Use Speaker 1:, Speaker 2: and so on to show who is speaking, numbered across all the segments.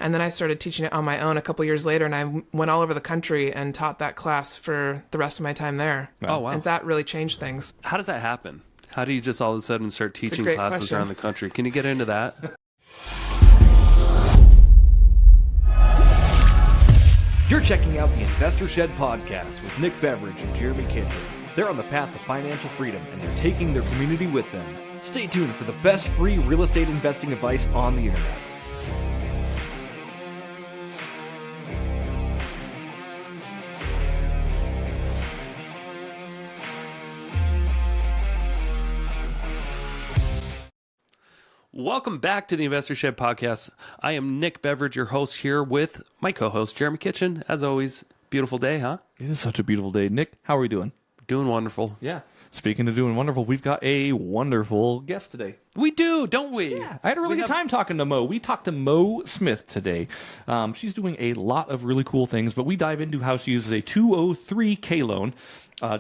Speaker 1: And then I started teaching it on my own a couple years later, and I went all over the country and taught that class for the rest of my time there.
Speaker 2: Oh, wow.
Speaker 1: And that really changed things.
Speaker 2: How does that happen? How do you just all of a sudden start teaching classes
Speaker 1: question.
Speaker 2: around the country? Can you get into that?
Speaker 3: You're checking out the Investor Shed podcast with Nick Beveridge and Jeremy Kitchen. They're on the path to financial freedom, and they're taking their community with them. Stay tuned for the best free real estate investing advice on the internet.
Speaker 2: Welcome back to the Investor Shed podcast. I am Nick Beveridge, your host, here with my co-host, Jeremy Kitchen. As always, beautiful day, huh?
Speaker 4: It is such a beautiful day. Nick, how are we doing?
Speaker 2: Doing wonderful.
Speaker 4: Yeah. Speaking of doing wonderful, we've got a wonderful guest today.
Speaker 2: We do, don't we?
Speaker 4: Yeah. I had a really good time talking to Mo. We talked to Mo Smith today. She's doing a lot of really cool things, but we dive into how she uses a 203K loan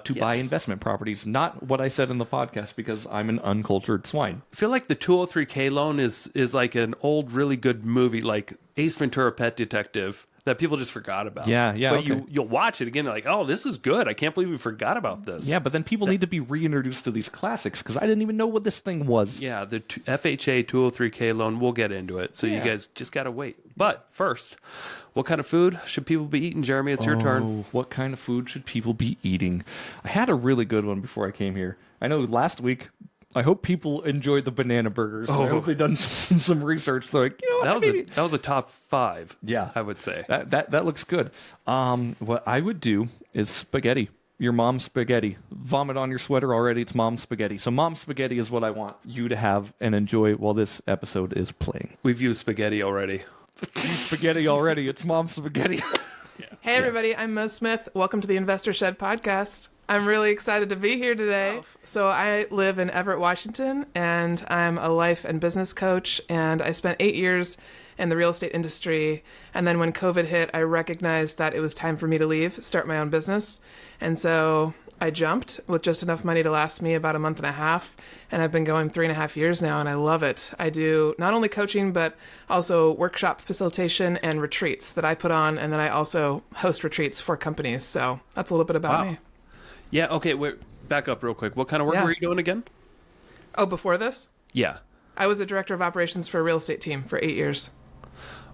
Speaker 4: to buy investment properties. Not what I said in the podcast because I'm an uncultured swine.
Speaker 2: I feel like the 203K loan is like an old, really good movie, like Ace Ventura: Pet Detective, that people just forgot about.
Speaker 4: Yeah.
Speaker 2: But
Speaker 4: okay.
Speaker 2: you'll watch it again, like, oh, this is good. I can't believe we forgot about this.
Speaker 4: Yeah, but then people need to be reintroduced to these classics because I didn't even know what this thing was.
Speaker 2: Yeah, the FHA 203K loan, we'll get into it. So you guys just got to wait. But first, what kind of food should people be eating, Jeremy? It's your turn.
Speaker 4: What kind of food should people be eating? I had a really good one before I came here. I know last week, I hope people enjoyed the banana burgers. I hope they've done some research. So like, you know,
Speaker 2: That was a top 5.
Speaker 4: Yeah,
Speaker 2: I would say
Speaker 4: that looks good. What I would do is spaghetti. Your mom's spaghetti. Vomit on your sweater already. It's mom's spaghetti. So mom's spaghetti is what I want you to have and enjoy while this episode is playing.
Speaker 2: We've used spaghetti already.
Speaker 4: Spaghetti already. It's mom's spaghetti.
Speaker 1: Hey, everybody. I'm Mo Smith. Welcome to the Investor Shed podcast. I'm really excited to be here today. So I live in Everett, Washington, and I'm a life and business coach, and I spent 8 years in the real estate industry. And then when COVID hit, I recognized that it was time for me to leave, start my own business. And so I jumped with just enough money to last me about a month and a half. And I've been going 3.5 years now, and I love it. I do not only coaching, but also workshop facilitation and retreats that I put on. And then I also host retreats for companies. So that's a little bit about me.
Speaker 2: Yeah, okay, wait, back up real quick. What kind of work were you doing again?
Speaker 1: Oh, before this?
Speaker 2: Yeah.
Speaker 1: I was a director of operations for a real estate team for 8 years.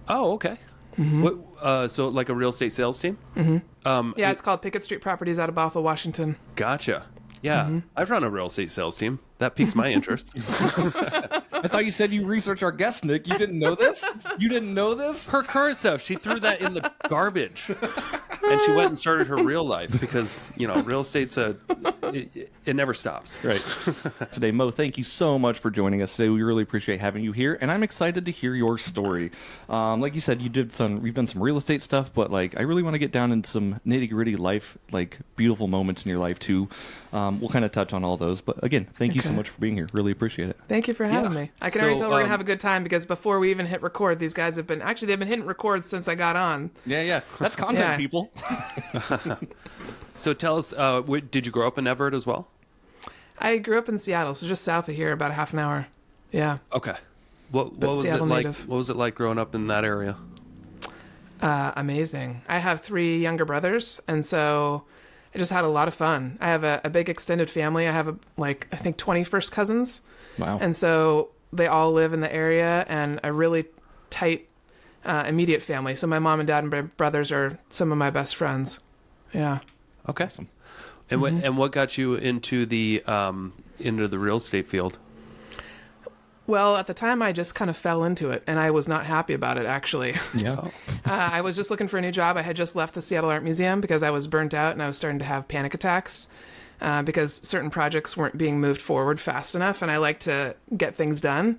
Speaker 2: Oh, okay. Mm-hmm. What, so like a real estate sales team?
Speaker 1: Mm-hmm. It's called Pickett Street Properties out of Bothell, Washington.
Speaker 2: Gotcha. Yeah, I've run a real estate sales team. That piques my interest.
Speaker 4: I thought you said you researched our guest, Nick. You didn't know this? You didn't know this?
Speaker 2: Her current stuff, she threw that in the garbage. And she went and started her real life because, real estate's it never stops.
Speaker 4: Right. Today, Mo, thank you so much for joining us today. We really appreciate having you here, and I'm excited to hear your story. Like you said, you've done some real estate stuff, but I really want to get down in some nitty-gritty life, beautiful moments in your life too. We'll kind of touch on all those, but again, thank you so much for being here. Really appreciate it.
Speaker 1: Thank you for having me. I can already tell we're going to have a good time because before we even hit record, these guys they've been hitting record since I got on.
Speaker 4: Yeah. That's content, people.
Speaker 2: So tell us, did you grow up in Everett as well?
Speaker 1: I grew up in Seattle, so just south of here, about a half an hour. Yeah.
Speaker 2: Okay. What was it like? What was it like growing up in that area?
Speaker 1: Amazing. I have 3 younger brothers, and so I just had a lot of fun. I have a big extended family. I have I think 20 first cousins.
Speaker 4: Wow.
Speaker 1: And so they all live in the area, and a really tight immediate family. So my mom and dad and my brothers are some of my best friends. Yeah.
Speaker 2: Okay. Awesome. And what got you into the real estate field?
Speaker 1: Well, at the time, I just kind of fell into it, and I was not happy about it, actually.
Speaker 4: Yeah.
Speaker 1: I was just looking for a new job. I had just left the Seattle Art Museum because I was burnt out, and I was starting to have panic attacks because certain projects weren't being moved forward fast enough, and I like to get things done.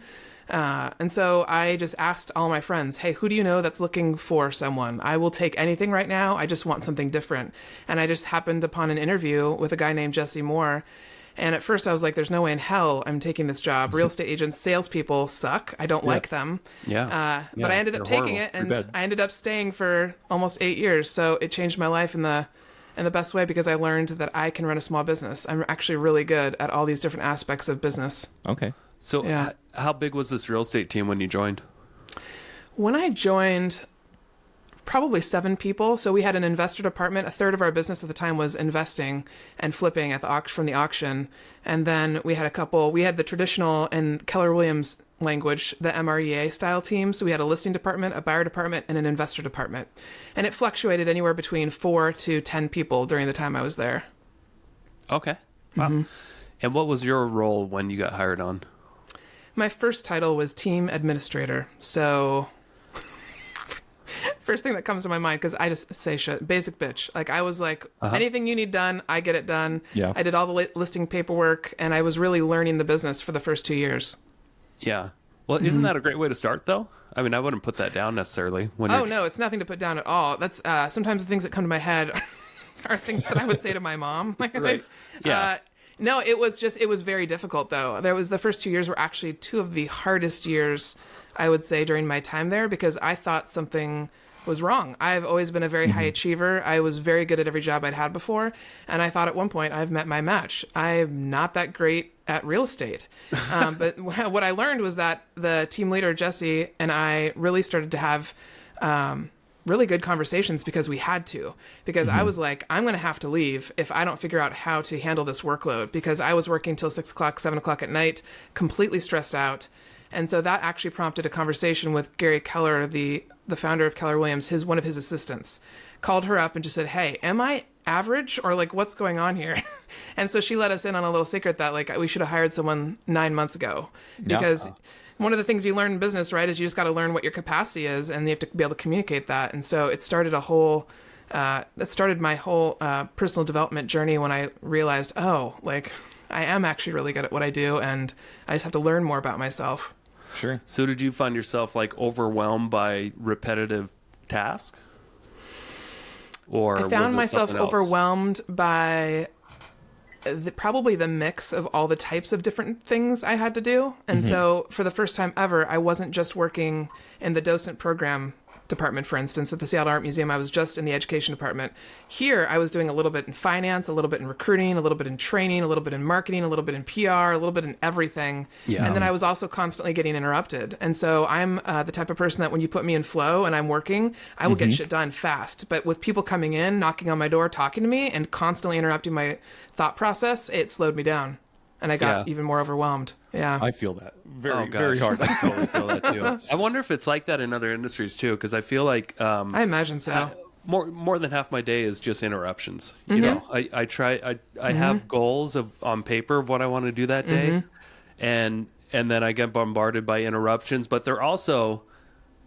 Speaker 1: And so I just asked all my friends, hey, who do you know that's looking for someone? I will take anything right now. I just want something different. And I just happened upon an interview with a guy named Jesse Moore. And at first I was like, there's no way in hell I'm taking this job. Real estate agents, salespeople suck. I don't like them.
Speaker 2: Yeah.
Speaker 1: But I ended up taking it, and I ended up staying for almost 8 years. So it changed my life in the best way because I learned that I can run a small business. I'm actually really good at all these different aspects of business.
Speaker 4: Okay.
Speaker 2: So how big was this real estate team when you joined?
Speaker 1: When I joined, probably 7 people. So we had an investor department. A third of our business at the time was investing and flipping at the from the auction. And then we had the traditional and Keller Williams language, the MREA style team. So we had a listing department, a buyer department, and an investor department. And it fluctuated anywhere between 4 to 10 people during the time I was there.
Speaker 2: Okay. Wow. And what was your role when you got hired on?
Speaker 1: My first title was team administrator. So first thing that comes to my mind, because I just say shit, basic bitch. Like I was like, anything you need done, I get it done.
Speaker 4: Yeah.
Speaker 1: I did all the listing paperwork, and I was really learning the business for the first 2 years.
Speaker 2: Yeah. Well, isn't that a great way to start, though? I mean, I wouldn't put that down necessarily.
Speaker 1: No, it's nothing to put down at all. That's sometimes the things that come to my head are things that I would say to my mom.
Speaker 2: Right. Yeah.
Speaker 1: No, it was very difficult, though. The first 2 years were actually 2 of the hardest years, I would say, during my time there, because I thought something was wrong. I've always been a very high achiever. I was very good at every job I'd had before. And I thought at one point I've met my match. I'm not that great at real estate. But what I learned was that the team leader, Jesse, and I really started to have really good conversations because we had to. Because I was like, I'm going to have to leave if I don't figure out how to handle this workload. Because I was working till 6 o'clock, 7 o'clock at night, completely stressed out. And so that actually prompted a conversation with Gary Keller, the founder of Keller Williams. One of his assistants called her up and just said, "Hey, am I average, or like what's going on here?" And so she let us in on a little secret that like we should have hired someone 9 months ago, because one of the things you learn in business, right, is you just got to learn what your capacity is, and you have to be able to communicate that. And so it started that started my whole personal development journey when I realized, I am actually really good at what I do, and I just have to learn more about myself.
Speaker 4: Sure.
Speaker 2: So did you find yourself like overwhelmed by repetitive tasks? Or
Speaker 1: I found myself
Speaker 2: something else?
Speaker 1: overwhelmed by probably the mix of all the types of different things I had to do. And so for the first time ever, I wasn't just working in the docent program department, for instance, at the Seattle Art Museum. I was just in the education department. Here, I was doing a little bit in finance, a little bit in recruiting, a little bit in training, a little bit in marketing, a little bit in PR, a little bit in everything.
Speaker 2: Yeah.
Speaker 1: And then I was also constantly getting interrupted. And so I'm the type of person that when you put me in flow and I'm working, I will get shit done fast. But with people coming in, knocking on my door, talking to me, and constantly interrupting my thought process, it slowed me down. And I got even more overwhelmed. Yeah.
Speaker 4: I feel that very
Speaker 2: gosh.
Speaker 4: hard.
Speaker 2: I totally feel that too. I wonder if it's like that in other industries too, because I feel like
Speaker 1: I imagine so.
Speaker 2: More than half my day is just interruptions. You know, I have goals on paper of what I want to do that day, and then I get bombarded by interruptions. But they're also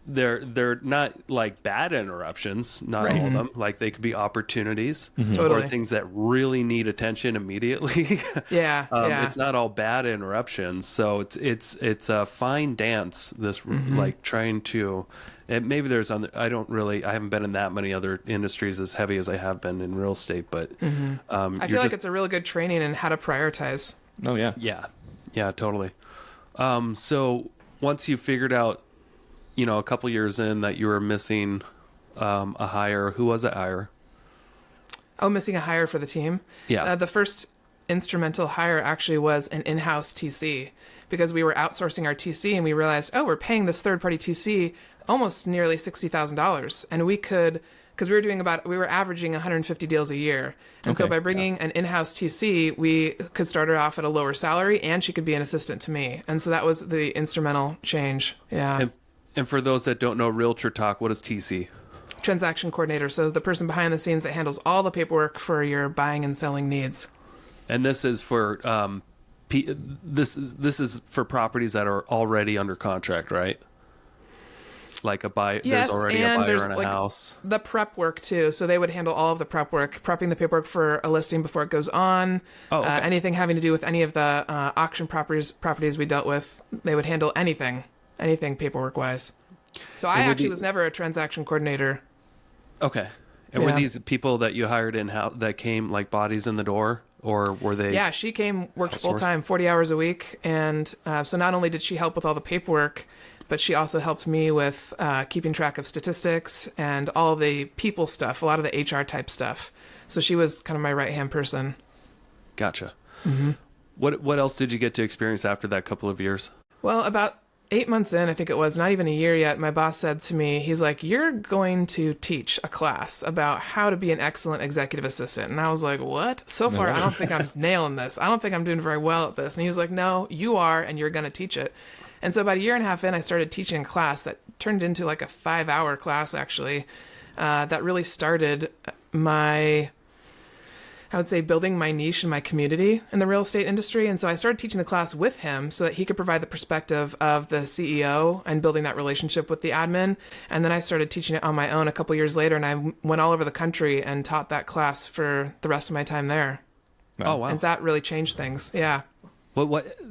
Speaker 2: they're not like bad interruptions, not all of them. Like they could be opportunities
Speaker 1: Totally.
Speaker 2: or things that really need attention immediately.
Speaker 1: Yeah.
Speaker 2: It's not all bad interruptions, so it's a fine dance. This like trying to, and maybe there's I haven't been in that many other industries as heavy as I have been in real estate, but
Speaker 1: I feel like it's a really good training in how to prioritize.
Speaker 4: Oh yeah.
Speaker 2: Yeah, totally. So once you figured out, a couple years in, that you were missing a hire, who was that hire?
Speaker 1: Oh, missing a hire for the team?
Speaker 2: Yeah.
Speaker 1: The first instrumental hire actually was an in-house TC, because we were outsourcing our TC and we realized, we're paying this third-party TC almost nearly $60,000. And we could, because we were averaging 150 deals a year. And so by bringing an in-house TC, we could start her off at a lower salary, and she could be an assistant to me. And so that was the instrumental change. Yeah.
Speaker 2: And for those that don't know realtor talk, what is TC?
Speaker 1: Transaction coordinator. So the person behind the scenes that handles all the paperwork for your buying and selling needs.
Speaker 2: And this is for this is for properties that are already under contract, right? Like there's already a buyer in a house.
Speaker 1: The prep work too. So they would handle all of the prep work, prepping the paperwork for a listing before it goes on. Anything having to do with any of the auction properties we dealt with, they would handle anything paperwork wise. So I actually was never a transaction coordinator.
Speaker 2: Okay. And were these people that you hired that came like bodies in the door, or were they? Yeah,
Speaker 1: she worked full time, 40 hours a week. And so not only did she help with all the paperwork, but she also helped me with keeping track of statistics and all the people stuff, a lot of the HR type stuff. So she was kind of my right-hand person.
Speaker 2: Gotcha. What else did you get to experience after that couple of years?
Speaker 1: Well, about 8 months in, I think it was, not even a year yet, my boss said to me, he's like, you're going to teach a class about how to be an excellent executive assistant. And I was like, what? So far, I don't think I'm nailing this. I don't think I'm doing very well at this. And he was like, no, you are, and you're going to teach it. And so about a year and a half in, I started teaching a class that turned into like a 5-hour class, actually, that really started I would say, building my niche in my community in the real estate industry. And so I started teaching the class with him so that he could provide the perspective of the CEO and building that relationship with the admin. And then I started teaching it on my own a couple years later, and I went all over the country and taught that class for the rest of my time there.
Speaker 2: Oh, wow.
Speaker 1: And that really changed things. Yeah.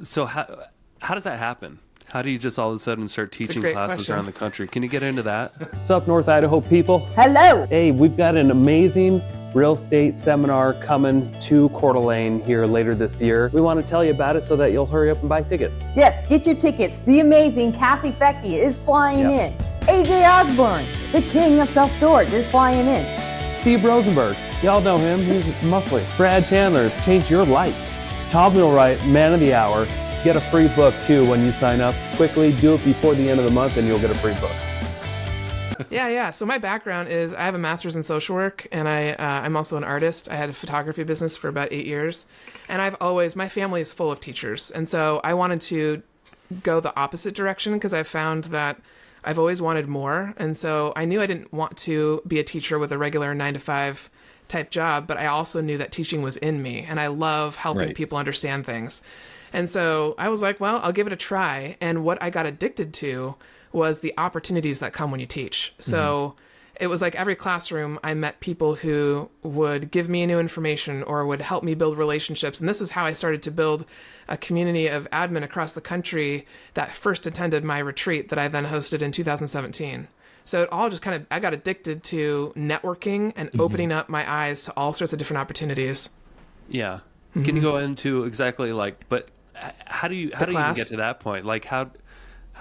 Speaker 2: So how does that happen? How do you just all of a sudden start teaching classes
Speaker 1: question.
Speaker 2: around the country? Can you get into that?
Speaker 5: What's up, North Idaho people?
Speaker 6: Hello.
Speaker 5: Hey, we've got an amazing real estate seminar coming to Coeur d'Alene here later this year. We want to tell you about it so that you'll hurry up and buy tickets.
Speaker 6: Yes, get your tickets. The amazing Kathy Fecky is flying in. AJ Osborne, the king of self-storage, is flying in.
Speaker 5: Steve Rosenberg, y'all know him, he's muscly. Brad Chandler, changed your life. Tom Millwright, man of the hour. Get a free book too when you sign up. Quickly, do it before the end of the month and you'll get a free book.
Speaker 1: Yeah. So my background is I have a master's in social work, and I'm also an artist. I had a photography business for about 8 years, and my family is full of teachers, and so I wanted to go the opposite direction because I found that I've always wanted more, and so I knew I didn't want to be a teacher with a regular 9-to-5 type job, but I also knew that teaching was in me, and I love helping people understand things. And so I was like, well, I'll give it a try. And what I got addicted to was the opportunities that come when you teach. So it was like every classroom I met people who would give me new information or would help me build relationships. And this was how I started to build a community of admin across the country that first attended my retreat that I then hosted in 2017. So it all just I got addicted to networking and opening up my eyes to all sorts of different opportunities.
Speaker 2: Yeah. Can you go into exactly but how do you even get to that point? Like how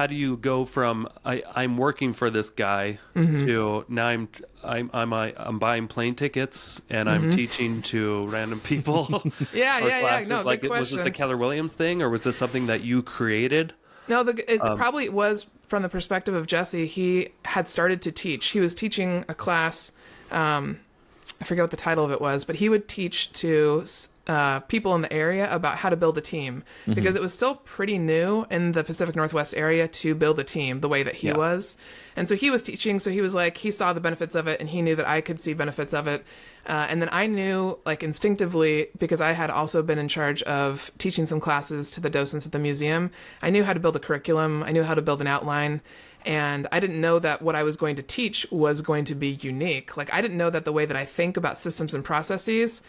Speaker 2: do you go from I'm working for this guy to now I'm buying plane tickets and I'm teaching to random people?
Speaker 1: Yeah. No,
Speaker 2: like was this a Keller Williams thing, or was this something that you created?
Speaker 1: No, it probably was from the perspective of Jesse. He had started to teach. He was teaching a class. I forget what the title of it was, but he would teach to people in the area about how to build a team because it was still pretty new in the Pacific Northwest area to build a team the way that he was. And so he was teaching. So he was like, he saw the benefits of it and he knew that I could see benefits of it. And then I knew instinctively, because I had also been in charge of teaching some classes to the docents at the museum, I knew how to build a curriculum. I knew how to build an outline. And I didn't know that what I was going to teach was going to be unique. I didn't know that the way that I think about systems and processes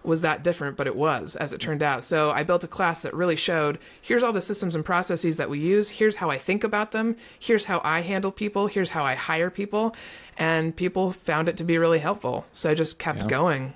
Speaker 1: was that different, but it was, as it turned out. So I built a class that really showed, here's all the systems and processes that we use. Here's how I think about them. Here's how I handle people. Here's how I hire people. And people found it to be really helpful. So I just kept going.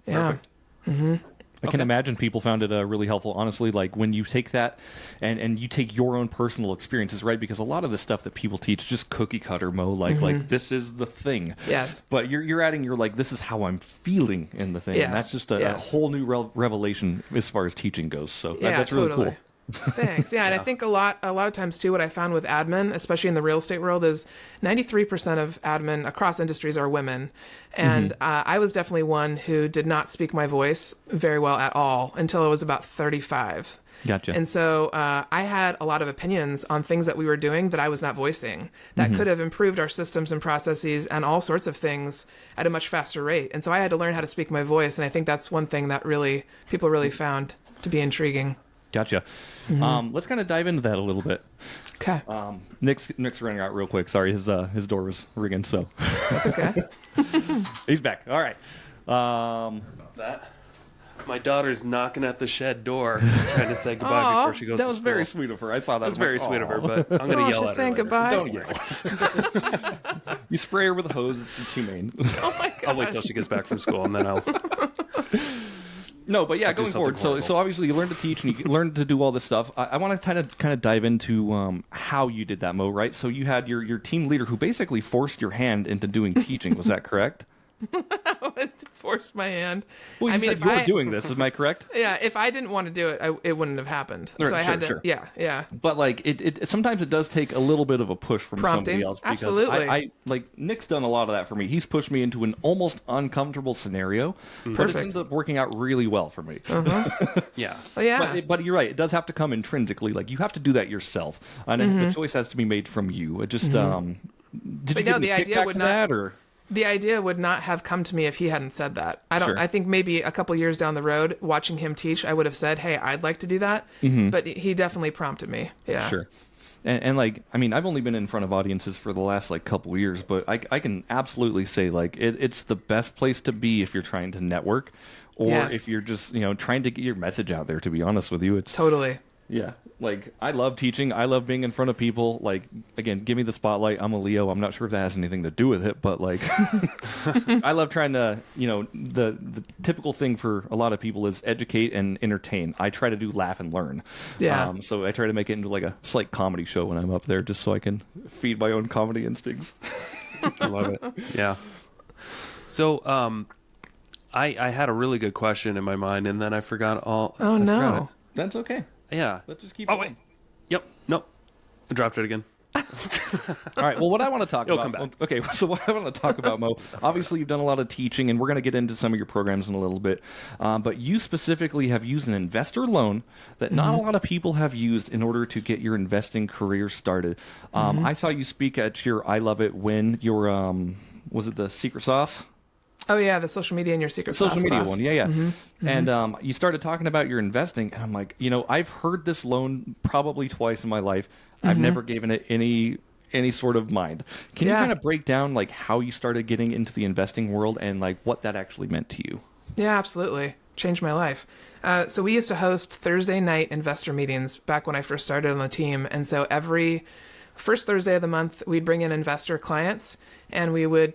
Speaker 1: Yeah.
Speaker 2: Perfect.
Speaker 4: I can imagine people found it really helpful, honestly, when you take that and you take your own personal experiences, right? Because a lot of the stuff that people teach, just cookie cutter, like this is the thing.
Speaker 1: Yes.
Speaker 4: But you're adding this is how I'm feeling in the thing.
Speaker 1: Yes.
Speaker 4: And that's just a whole new revelation as far as teaching goes. So
Speaker 1: Yeah,
Speaker 4: that's really
Speaker 1: totally.
Speaker 4: cool.
Speaker 1: Thanks. Yeah, and I think a lot of times too, what I found with admin, especially in the real estate world, is 93% of admin across industries are women, and I was definitely one who did not speak my voice very well at all until I was about 35.
Speaker 4: Gotcha.
Speaker 1: And so I had a lot of opinions on things that we were doing that I was not voicing that could have improved our systems and processes and all sorts of things at a much faster rate. And so I had to learn how to speak my voice, and I think that's one thing that people really found to be intriguing.
Speaker 4: Gotcha. Let's kind of dive into that a little bit.
Speaker 1: Okay.
Speaker 4: Nick's running out real quick. Sorry, his door was ringing, so
Speaker 1: That's okay.
Speaker 4: he's back. All right.
Speaker 2: That my daughter's knocking at the shed door, trying to say goodbye before she goes to school.
Speaker 4: That was very sweet of her. I saw that.
Speaker 2: That was very sweet of her, but I'm going to yell
Speaker 1: she's
Speaker 2: at her
Speaker 1: saying
Speaker 2: later.
Speaker 1: goodbye.
Speaker 4: Don't yell. You spray her with a hose. It's humane.
Speaker 1: Oh my god.
Speaker 2: I'll wait till she gets back from school, and then I'll...
Speaker 4: No, but yeah,
Speaker 2: do
Speaker 4: going forward.
Speaker 2: something
Speaker 4: So obviously you learned to teach and you learned to do all this stuff. I want to kind of dive into how you did that, Mo. Right? So you had your team leader who basically forced your hand into doing teaching. Was that correct?
Speaker 1: forced my hand.
Speaker 4: Well, you said you're doing this. Am I correct?
Speaker 1: Yeah, if I didn't want to do it, it wouldn't have happened.
Speaker 4: Right,
Speaker 1: so I had to.
Speaker 4: sure.
Speaker 1: Yeah.
Speaker 4: But like it sometimes it does take a little bit of a push from
Speaker 1: Prompting.
Speaker 4: somebody else, because
Speaker 1: Absolutely.
Speaker 4: I like Nick's done a lot of that for me. He's pushed me into an almost uncomfortable scenario, but it's ended up working out really well for me.
Speaker 2: Yeah.
Speaker 1: Oh, yeah.
Speaker 4: But you're right. It does have to come intrinsically. Like, you have to do that yourself, and the choice has to be made from you. It just did you get any kickback for that, or?
Speaker 1: The idea would not have come to me if he hadn't said that.
Speaker 4: Sure.
Speaker 1: I think maybe a couple years down the road, watching him teach, I would have said, "Hey, I'd like to do that." But he definitely prompted me. Yeah.
Speaker 4: Sure. And like, I mean, I've only been in front of audiences for the last like couple of years, but I can absolutely say like it's the best place to be if you're trying to network, or if you're just trying to get your message out there. To be honest with you, it's
Speaker 1: Totally.
Speaker 4: Yeah. Like, I love teaching. I love being in front of people. Like, again, give me the spotlight. I'm a Leo. I'm not sure if that has anything to do with it, but like, I love trying to, the typical thing for a lot of people is educate and entertain. I try to do laugh and learn.
Speaker 1: Yeah.
Speaker 4: So I try to make it into like a slight comedy show when I'm up there, just so I can feed my own comedy instincts.
Speaker 2: I love it. Yeah. So, I had a really good question in my mind, and then I forgot all.
Speaker 1: Oh,
Speaker 2: I
Speaker 1: no.
Speaker 2: forgot it.
Speaker 4: That's okay.
Speaker 2: Yeah.
Speaker 4: Let's just keep
Speaker 2: Oh,
Speaker 4: going.
Speaker 2: wait. Yep. Nope. I dropped it again.
Speaker 4: All right. Well, what I want to talk
Speaker 2: It'll
Speaker 4: about.
Speaker 2: come back.
Speaker 4: Okay. So what I want to talk about, Mo. Obviously, you've done a lot of teaching, and we're going to get into some of your programs in a little bit. But you specifically have used an investor loan that not a lot of people have used in order to get your investing career started. I saw you speak at your I Love It When your was it the Secret Sauce?
Speaker 1: Oh yeah, the social media and your secret
Speaker 4: Social
Speaker 1: sauce
Speaker 4: media
Speaker 1: class.
Speaker 4: one, yeah. And you started talking about your investing, and I'm like, I've heard this loan probably twice in my life. I've never given it any sort of mind. Can you kind of break down like how you started getting into the investing world and like what that actually meant to you?
Speaker 1: Yeah, absolutely. Changed my life. So we used to host Thursday night investor meetings back when I first started on the team, and so every first Thursday of the month, we'd bring in investor clients, and we would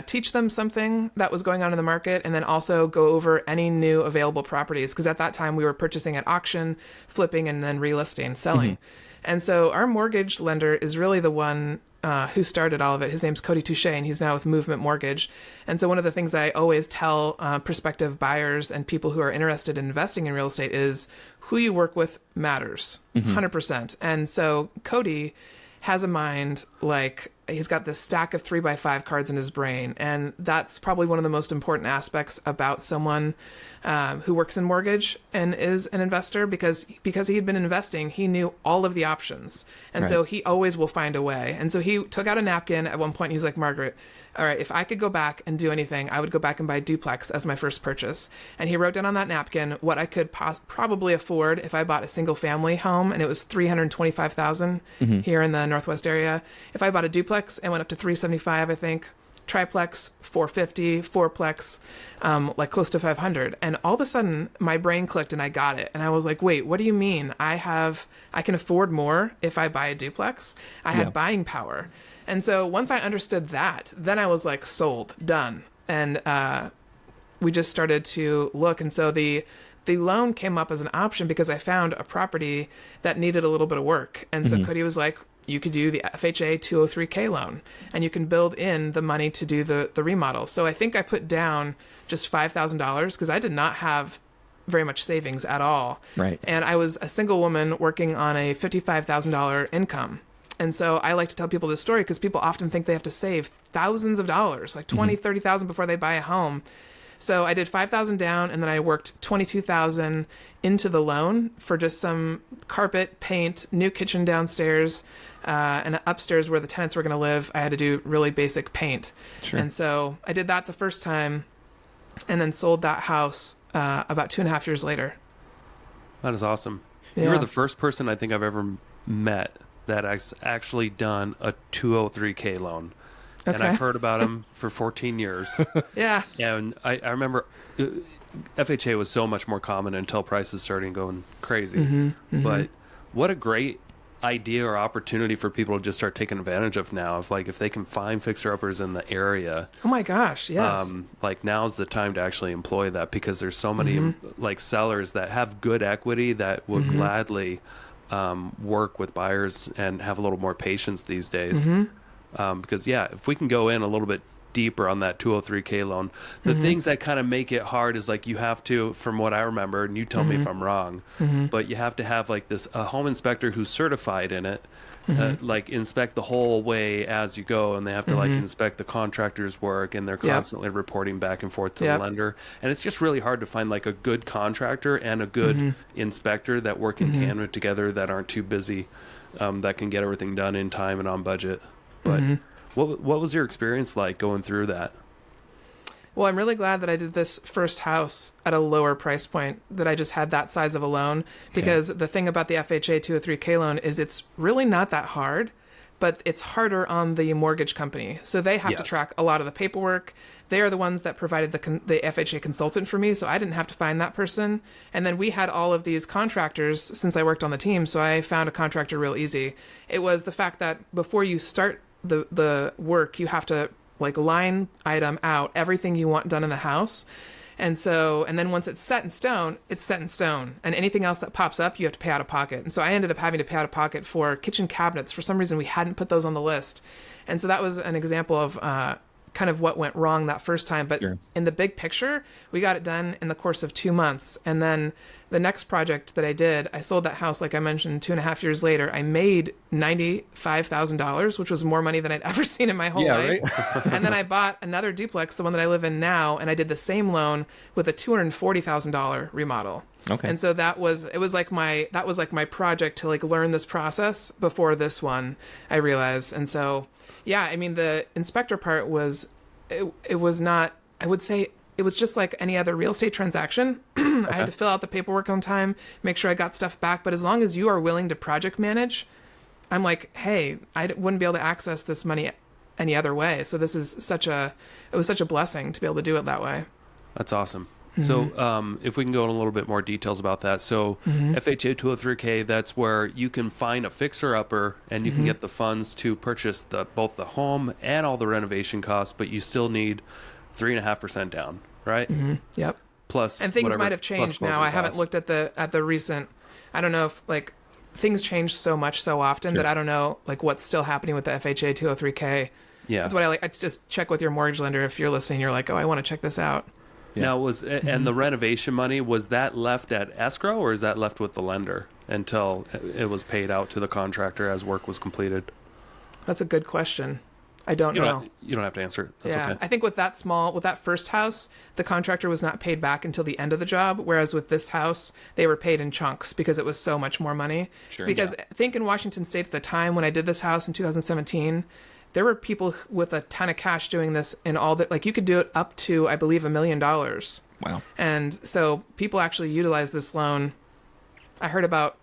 Speaker 1: teach them something that was going on in the market, and then also go over any new available properties. Because at that time, we were purchasing at auction, flipping, and then relisting, selling. And so our mortgage lender is really the one who started all of it. His name's Cody Touche, and he's now with Movement Mortgage. And so one of the things I always tell prospective buyers and people who are interested in investing in real estate is who you work with matters, 100%. And so Cody has a mind like he's got this stack of 3x5 cards in his brain, and that's probably one of the most important aspects about someone who works in mortgage and is an investor, because he had been investing, he knew all of the options, and so he always will find a way. And so he took out a napkin at one point. He's like, Margaret, all right, if I could go back and do anything, I would go back and buy a duplex as my first purchase. And he wrote down on that napkin what I could probably afford if I bought a single family home, and it was $325,000 here in the Northwest area. If I bought a duplex, it went up to $375,000, I think. Triplex, $450,000, fourplex, like close to $500,000. And all of a sudden, my brain clicked and I got it. And I was like, wait, what do you mean? I can afford more if I buy a duplex? I had buying power. And so once I understood that, then I was like, sold, done. And we just started to look. And so the loan came up as an option because I found a property that needed a little bit of work. And so Cody was like, you could do the FHA 203K loan, and you can build in the money to do the remodel. So I think I put down just $5,000 because I did not have very much savings at all.
Speaker 4: Right.
Speaker 1: And I was a single woman working on a $55,000 income. And so I like to tell people this story because people often think they have to save thousands of dollars, like $20,000, $30,000 before they buy a home. So I did $5,000 down, and then I worked $22,000 into the loan for just some carpet, paint, new kitchen downstairs, and upstairs where the tenants were going to live. I had to do really basic paint.
Speaker 4: Sure.
Speaker 1: And so I did that the first time, and then sold that house about 2.5 years later.
Speaker 2: That is awesome.
Speaker 1: Yeah.
Speaker 2: You were the first person I think I've ever met that has actually done a 203K loan. And
Speaker 1: Okay.
Speaker 2: I've heard about him for 14 years.
Speaker 1: Yeah.
Speaker 2: And I remember FHA was so much more common until prices started going crazy. But what a great idea or opportunity for people to just start taking advantage of now. If they can find fixer-uppers in the area.
Speaker 1: Oh my gosh, yes.
Speaker 2: Like now's the time to actually employ that, because there's so many like sellers that have good equity that would gladly work with buyers and have a little more patience these days. Because if we can go in a little bit deeper on that 203K loan. The things that kind of make it hard is like you have to, from what I remember, and you tell me if I'm wrong, but you have to have like a home inspector who's certified in it, like inspect the whole way as you go, and they have to like inspect the contractor's work, and they're constantly reporting back and forth to the lender. And it's just really hard to find like a good contractor and a good inspector that work in tandem together, that aren't too busy, that can get everything done in time and on budget. But what was your experience like going through that?
Speaker 1: Well, I'm really glad that I did this first house at a lower price point, that I just had that size of a loan, because the thing about the FHA 203K loan is it's really not that hard, but it's harder on the mortgage company. So they have to track a lot of the paperwork. They are the ones that provided the FHA consultant for me, so I didn't have to find that person. And then we had all of these contractors since I worked on the team, so I found a contractor real easy. It was the fact that before you start the work, you have to like line item out everything you want done in the house. And then once it's set in stone, it's set in stone. And anything else that pops up, you have to pay out of pocket. And so I ended up having to pay out of pocket for kitchen cabinets. For some reason, we hadn't put those on the list. And so that was an example of kind of what went wrong that first time. But in the big picture, we got it done in the course of 2 months. And then the next project that I did, I sold that house, like I mentioned, 2.5 years later. I made $95,000, which was more money than I'd ever seen in my whole life. Right? And then I bought another duplex, the one that I live in now, and I did the same loan with a $240,000 remodel. Okay. And so that was like my project to like learn this process before this one, I realized. And so, yeah, I mean, the inspector part was, it was not, I would say, it was just like any other real estate transaction. I had to fill out the paperwork on time, make sure I got stuff back. But as long as you are willing to project manage, I'm like, hey, I wouldn't be able to access this money any other way. So this is it was such a blessing to be able to do it that way.
Speaker 2: That's awesome. So if we can go in a little bit more details about that. So FHA 203K, that's where you can find a fixer-upper and you can get the funds to purchase both the home and all the renovation costs, but you still need 3.5% down, right?
Speaker 1: Yep.
Speaker 2: Plus,
Speaker 1: and things might have changed now. I haven't looked at the recent. I don't know if like things change so much so often that I don't know like what's still happening with the FHA 203K. Yeah, that's what I like. I just check with your mortgage lender if you're listening. You're like, oh, I want to check this out.
Speaker 2: Yeah. Now and the renovation money, was that left at escrow or is that left with the lender until it was paid out to the contractor as work was completed?
Speaker 1: That's a good question. I don't know.
Speaker 2: You don't have to answer it. That's okay.
Speaker 1: I think with that first house, the contractor was not paid back until the end of the job, whereas with this house, they were paid in chunks because it was so much more money. Sure. Because I think in Washington State at the time when I did this house in 2017, there were people with a ton of cash doing this in all that, like you could do it up to, I believe, $1 million. Wow. And so people actually utilize this loan. I heard about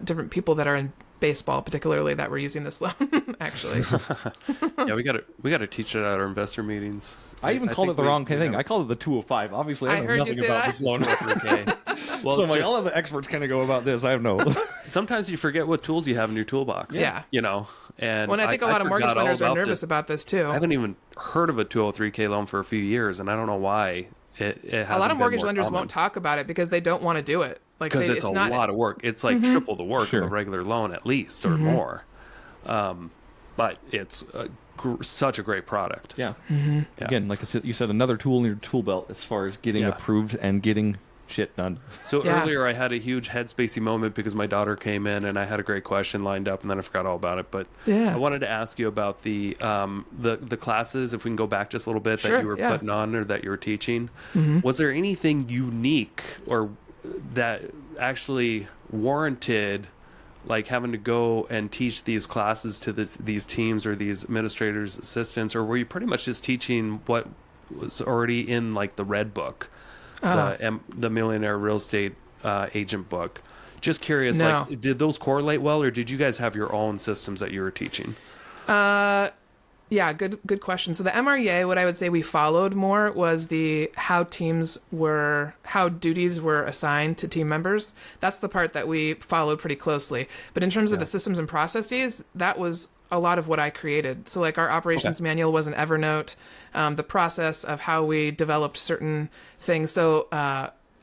Speaker 1: different people that are in baseball particularly that were using this loan actually.
Speaker 2: Yeah, we got to teach it at our investor meetings.
Speaker 4: I called it the wrong thing. I called it the 205. Obviously, I know nothing about this loan. Okay. Well, so I'll have the experts kind of go about this. I have no.
Speaker 2: Sometimes you forget what tools you have in your toolbox.
Speaker 1: Yeah.
Speaker 2: You know, and
Speaker 1: I think a lot of mortgage lenders are nervous about this too.
Speaker 2: I haven't even heard of a 203K loan for a few years, and I don't know why. It hasn't
Speaker 1: a lot of mortgage lenders
Speaker 2: common.
Speaker 1: won't talk about it because they don't want to do it.
Speaker 2: Because it's a lot of work. It's like triple the work of a regular loan at least or more. But it's such a great product.
Speaker 4: Yeah. Yeah. Again, like I said, you said, another tool in your tool belt as far as getting approved and getting shit done.
Speaker 2: So earlier I had a huge headspacey moment because my daughter came in and I had a great question lined up and then I forgot all about it. But I wanted to ask you about the classes, if we can go back just a little bit, that you were putting on or that you were teaching. Was there anything unique or that actually warranted like having to go and teach these classes to these teams or these administrators, assistants, or were you pretty much just teaching what was already in like the red book, the Millionaire Real Estate Agent book? Just curious, like, did those correlate well, or did you guys have your own systems that you were teaching?
Speaker 1: Yeah, good question. So the MREA, what I would say we followed more was how duties were assigned to team members. That's the part that we followed pretty closely. But in terms of the systems and processes, that was a lot of what I created. So like our operations manual was an Evernote, the process of how we developed certain things. So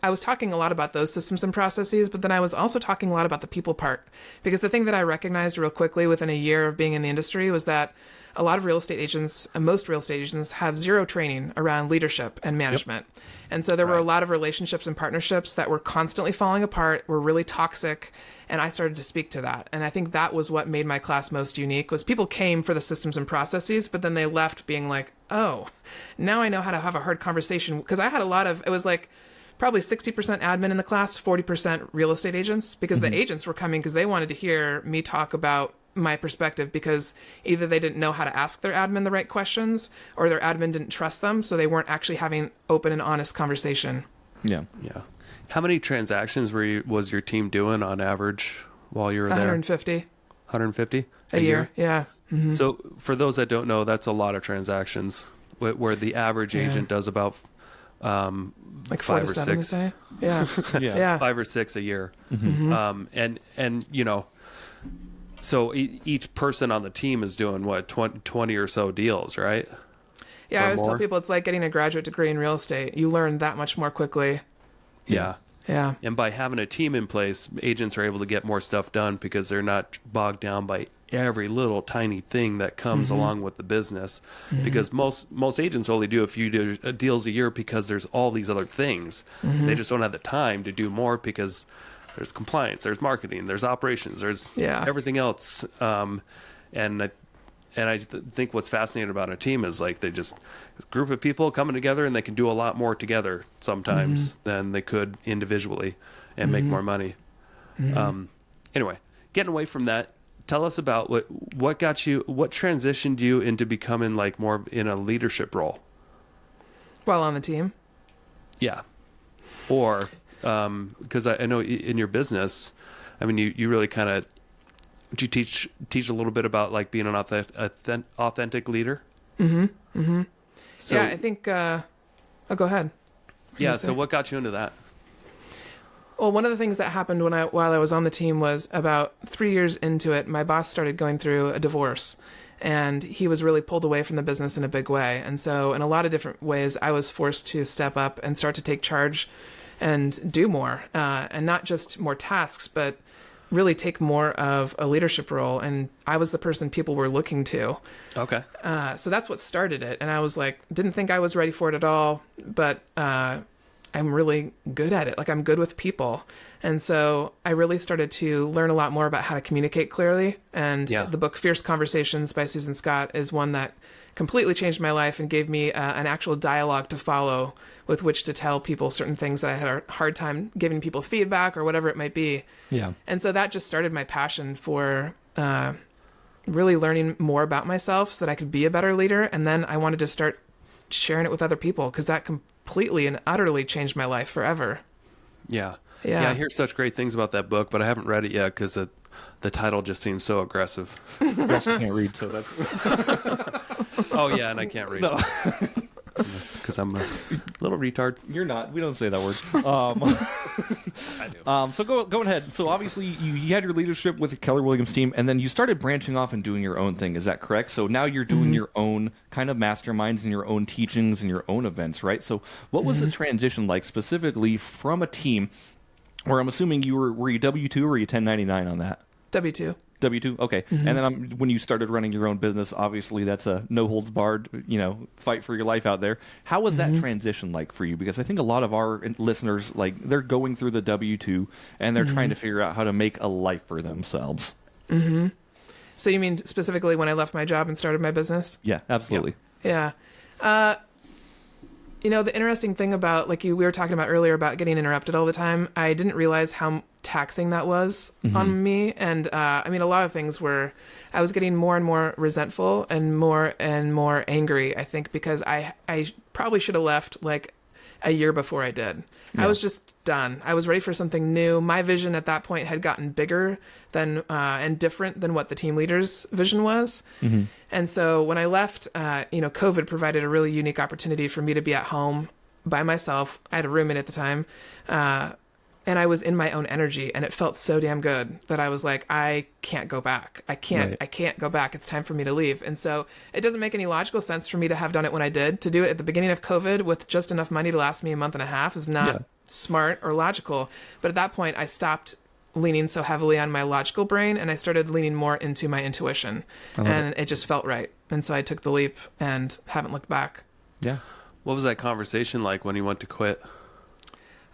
Speaker 1: I was talking a lot about those systems and processes, but then I was also talking a lot about the people part. Because the thing that I recognized real quickly within a year of being in the industry was that a lot of real estate agents, most real estate agents, have zero training around leadership and management. Yep. And so there were a lot of relationships and partnerships that were constantly falling apart, were really toxic, and I started to speak to that. And I think that was what made my class most unique, was people came for the systems and processes, but then they left being like, oh, now I know how to have a hard conversation. Because I had it was like probably 60% admin in the class, 40% real estate agents, because the agents were coming because they wanted to hear me talk about my perspective, because either they didn't know how to ask their admin the right questions, or their admin didn't trust them, so they weren't actually having open and honest conversation.
Speaker 4: Yeah.
Speaker 2: How many transactions was your team doing on average while you were there? 150
Speaker 1: a year. Yeah. Mm-hmm.
Speaker 2: So for those that don't know, that's a lot of transactions, where the average agent does about
Speaker 1: like
Speaker 2: 5
Speaker 1: or
Speaker 2: 6.
Speaker 1: Say. Yeah. Yeah.
Speaker 2: 5 or 6 a year.
Speaker 1: Mm-hmm.
Speaker 2: And so each person on the team is doing what, 20 or so deals, right?
Speaker 1: Yeah,
Speaker 2: or
Speaker 1: I always
Speaker 2: more?
Speaker 1: tell people it's like getting a graduate degree in real estate. You learn that much more quickly.
Speaker 2: Yeah.
Speaker 1: Yeah.
Speaker 2: And by having a team in place, agents are able to get more stuff done because they're not bogged down by every little tiny thing that comes along with the business. Because most agents only do a few deals a year because there's all these other things. They just don't have the time to do more because there's compliance, there's marketing, there's operations, there's everything else. And I think what's fascinating about a team is like they just a group of people coming together, and they can do a lot more together sometimes than they could individually and make more money. Anyway, getting away from that, tell us about what transitioned you into becoming like more in a leadership role
Speaker 1: while on the team.
Speaker 2: Yeah. Or because I know in your business, I mean, you really kind of, would you teach a little bit about like being an authentic leader? So,
Speaker 1: Yeah, I think, go ahead.
Speaker 2: Yeah. So what got you into that?
Speaker 1: Well, one of the things that happened while I was on the team was about 3 years into it, my boss started going through a divorce, and he was really pulled away from the business in a big way. And so in a lot of different ways, I was forced to step up and start to take charge and do more, and not just more tasks, but really take more of a leadership role. And I was the person people were looking to.
Speaker 2: Okay.
Speaker 1: So that's what started it. And I was like, didn't think I was ready for it at all, but I'm really good at it. Like, I'm good with people. And so I really started to learn a lot more about how to communicate clearly. And the book Fierce Conversations by Susan Scott is one that completely changed my life and gave me an actual dialogue to follow with which to tell people certain things that I had a hard time giving people feedback or whatever it might be.
Speaker 4: Yeah.
Speaker 1: And so that just started my passion for really learning more about myself so that I could be a better leader. And then I wanted to start sharing it with other people, because that completely and utterly changed my life forever.
Speaker 2: Yeah. I hear such great things about that book, but I haven't read it yet because the title just seems so aggressive.
Speaker 4: I actually can't read, so that's...
Speaker 2: Oh, yeah, and I can't read. No. Because I'm a little retard.
Speaker 4: You're not. We don't say that word.
Speaker 2: I do.
Speaker 4: So go ahead. So obviously you had your leadership with the Keller Williams team, and then you started branching off and doing your own thing. Is that correct? So now you're doing your own kind of masterminds and your own teachings and your own events, right? So what was the transition like specifically from a team where I'm assuming were you W-2 or were you 1099 on that?
Speaker 1: W-2.
Speaker 4: W-2? Okay. And then when you started running your own business, obviously that's a no-holds-barred, fight for your life out there. How was that transition like for you? Because I think a lot of our listeners, like, they're going through the W-2 and they're trying to figure out how to make a life for themselves.
Speaker 1: So you mean specifically when I left my job and started my business?
Speaker 4: Yeah, absolutely.
Speaker 1: Yeah. The interesting thing about, like we were talking about earlier about getting interrupted all the time, I didn't realize how taxing that was on me. And a lot of things were, I was getting more and more resentful and more angry, I think, because I probably should have left like a year before I did. Yeah. I was just done. I was ready for something new. My vision at that point had gotten bigger than and different than what the team leader's vision was. And so when I left, COVID provided a really unique opportunity for me to be at home by myself. I had a roommate at the time. and I was in my own energy, and it felt so damn good that I was like, I can't go back. I can't go back. It's time for me to leave. And so it doesn't make any logical sense for me to have done it when I did. To do it at the beginning of COVID with just enough money to last me a month and a half is not smart or logical. But at that point, I stopped leaning so heavily on my logical brain, and I started leaning more into my intuition, and it just felt right. And so I took the leap and haven't looked back.
Speaker 4: Yeah.
Speaker 2: What was that conversation like when you went to quit?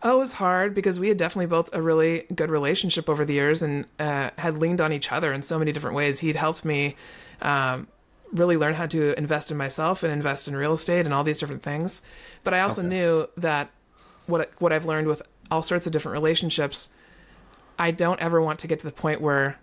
Speaker 1: Oh, it was hard because we had definitely built a really good relationship over the years and had leaned on each other in so many different ways. He'd helped me really learn how to invest in myself and invest in real estate and all these different things. But I also knew that what I've learned with all sorts of different relationships, I don't ever want to get to the point where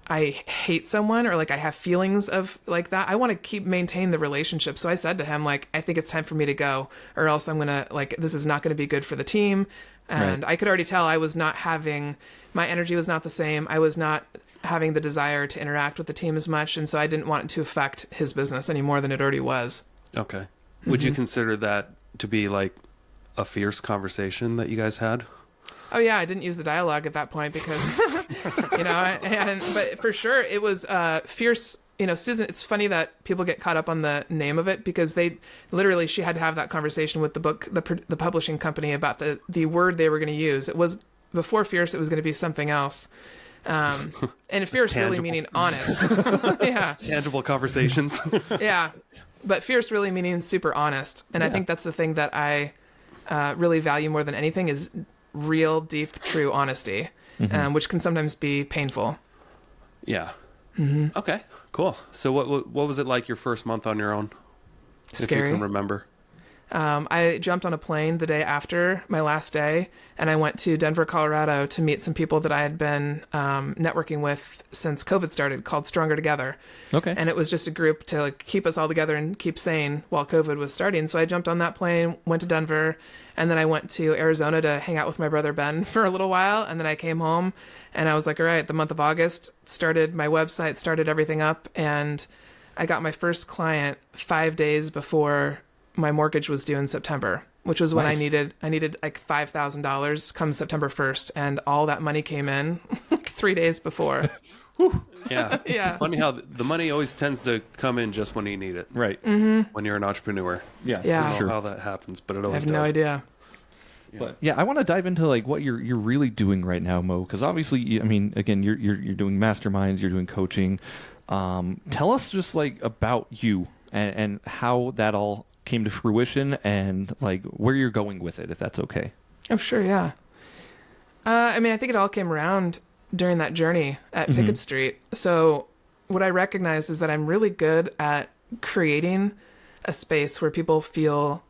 Speaker 1: I hate someone or like I have feelings of like that. I want to maintain the relationship. So I said to him, like, I think it's time for me to go, or else I'm going to, like, this is not going to be good for the team. And I could already tell I was not having, my energy was not the same. I was not having the desire to interact with the team as much. And so I didn't want it to affect his business any more than it already was.
Speaker 2: Okay. Would you consider that to be like a fierce conversation that you guys had?
Speaker 1: Oh yeah, I didn't use the dialogue at that point because, but for sure it was fierce. Susan, it's funny that people get caught up on the name of it because she had to have that conversation with the publishing company about the word they were going to use. It was before fierce, it was going to be something else. And fierce really meaning honest. Yeah.
Speaker 2: Tangible conversations.
Speaker 1: Yeah. But fierce really meaning super honest. And I think that's the thing that I really value more than anything is real, deep, true honesty, which can sometimes be painful.
Speaker 2: Yeah. Okay, cool. So what was it like your first month on your own?
Speaker 1: Scary.
Speaker 2: If you can remember.
Speaker 1: I jumped on a plane the day after my last day, and I went to Denver, Colorado to meet some people that I had been networking with since COVID started, called Stronger Together.
Speaker 4: Okay.
Speaker 1: And it was just a group to like keep us all together and keep sane while COVID was starting. So I jumped on that plane, went to Denver, and then I went to Arizona to hang out with my brother Ben for a little while. And then I came home, and I was like, all right, the month of August, started my website, started everything up, and I got my first client 5 days before my mortgage was due in September, which was when I needed like $5,000 come September 1st. And all that money came in like 3 days before.
Speaker 2: Yeah.
Speaker 1: Yeah.
Speaker 2: It's funny how the money always tends to come in just when you need it.
Speaker 4: Right.
Speaker 2: When you're an entrepreneur.
Speaker 4: Yeah.
Speaker 1: Yeah.
Speaker 2: I don't know how that happens, but it
Speaker 1: I
Speaker 2: always
Speaker 1: have no
Speaker 2: does.
Speaker 1: idea.
Speaker 4: But yeah, I want to dive into like what you're really doing right now, Mo, because obviously, I mean, again, you're doing masterminds, you're doing coaching. Tell us just like about you and how that all came to fruition and like where you're going with it, if that's okay.
Speaker 1: Oh, sure. Yeah. I mean, I think it all came around during that journey at Pickett Street. So what I recognize is that I'm really good at creating a space where people feel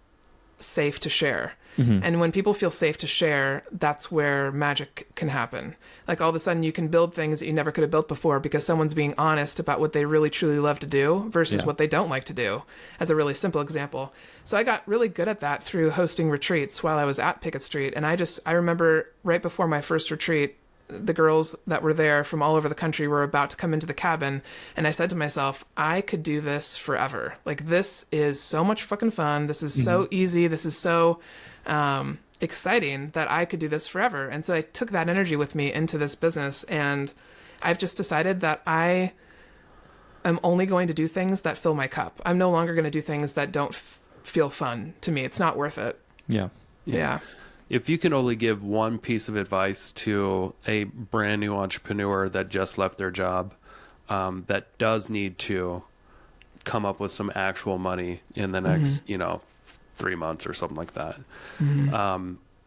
Speaker 1: safe to share. And when people feel safe to share, that's where magic can happen. Like all of a sudden you can build things that you never could have built before because someone's being honest about what they really truly love to do versus what they don't like to do, as a really simple example. So I got really good at that through hosting retreats while I was at Pickett Street. And I remember right before my first retreat, the girls that were there from all over the country were about to come into the cabin. And I said to myself, I could do this forever. Like, this is so much fucking fun. This is so easy. This is so exciting that I could do this forever. And so I took that energy with me into this business. And I've just decided that I am only going to do things that fill my cup. I'm no longer going to do things that don't feel fun to me. It's not worth it. Yeah.
Speaker 2: If you can only give one piece of advice to a brand new entrepreneur that just left their job, that does need to come up with some actual money in the next, 3 months or something like that,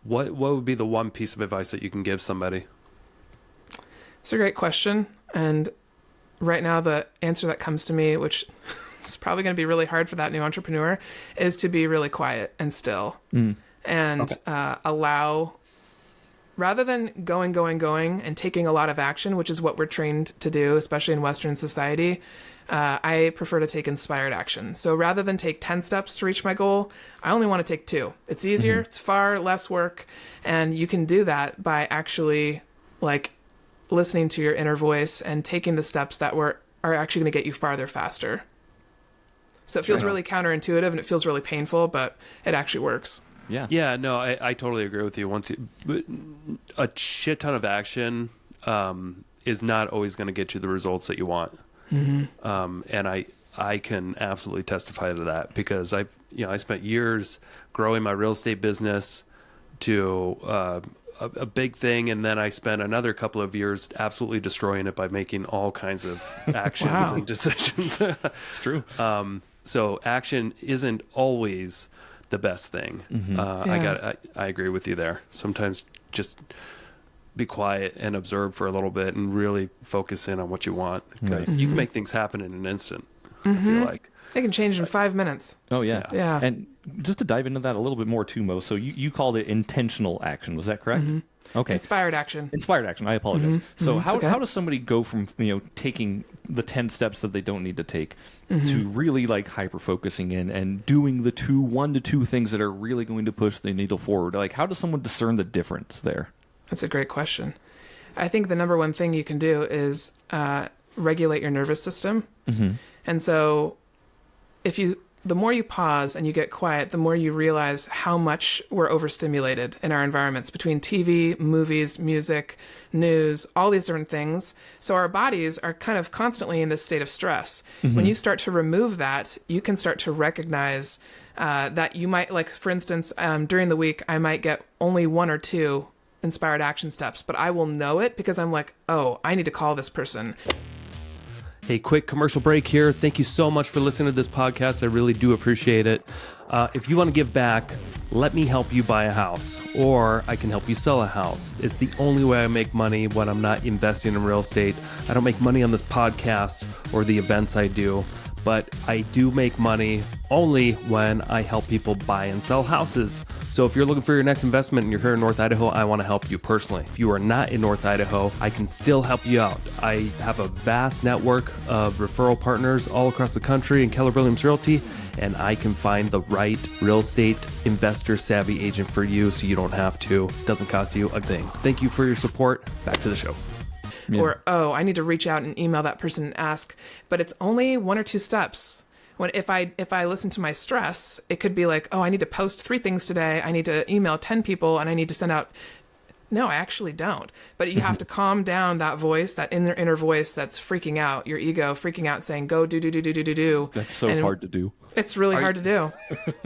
Speaker 2: what would be the one piece of advice that you can give somebody?
Speaker 1: It's a great question. And right now, the answer that comes to me, which is probably going to be really hard for that new entrepreneur, is to be really quiet and still. And allow, rather than going and taking a lot of action, which is what we're trained to do, especially in Western society, I prefer to take inspired action. So rather than take 10 steps to reach my goal, I only want to take 2. It's easier, it's far less work, and you can do that by actually like listening to your inner voice and taking the steps that are actually going to get you farther faster. So it feels really counterintuitive and it feels really painful, but it actually works.
Speaker 2: Yeah, no, I totally agree with you. A shit ton of action is not always going to get you the results that you want. And I can absolutely testify to that because I spent years growing my real estate business to a big thing, and then I spent another couple of years absolutely destroying it by making all kinds of actions and decisions.
Speaker 4: It's true.
Speaker 2: So action isn't always the best thing. I agree with you there. Sometimes just be quiet and observe for a little bit and really focus in on what you want, because you can make things happen in an instant. I feel like
Speaker 1: They can change in 5 minutes.
Speaker 4: Oh yeah.
Speaker 1: Yeah.
Speaker 4: And just to dive into that a little bit more too, Mo. So you called it intentional action. Was that correct? Okay.
Speaker 1: Inspired action.
Speaker 4: Inspired action. I apologize. So how
Speaker 1: okay.
Speaker 4: how does somebody go from taking the 10 steps that they don't need to take to really like hyper focusing in and doing the 1 to 2 things that are really going to push the needle forward? Like, how does someone discern the difference there?
Speaker 1: That's a great question. I think the number one thing you can do is regulate your nervous system. And so the more you pause and you get quiet, the more you realize how much we're overstimulated in our environments between TV, movies, music, news, all these different things. So our bodies are kind of constantly in this state of stress. When you start to remove that, you can start to recognize that you might, like, for instance, during the week, I might get only 1 or 2 inspired action steps, but I will know it because I'm like, oh, I need to call this person.
Speaker 2: Hey, quick commercial break here. Thank you so much for listening to this podcast. I really do appreciate it. If you want to give back, let me help you buy a house, or I can help you sell a house. It's the only way I make money when I'm not investing in real estate. I don't make money on this podcast or the events I do, but I do make money only when I help people buy and sell houses. So if you're looking for your next investment and you're here in North Idaho, I want to help you personally. If you are not in North Idaho, I can still help you out. I have a vast network of referral partners all across the country in Keller Williams Realty, and I can find the right real estate investor savvy agent for you so you don't have to. It doesn't cost you a thing. Thank you for your support. Back to the show.
Speaker 4: Yeah.
Speaker 1: Or, oh, I need to reach out and email that person and ask, but it's only 1 or 2 steps. When if I listen to my stress, it could be like, oh, I need to post 3 things today. I need to email 10 people and I need to send out. No, I actually don't. But you have to calm down that voice, that inner voice that's freaking out, your ego freaking out, saying, go do.
Speaker 4: That's so hard to do.
Speaker 1: It's really hard to do.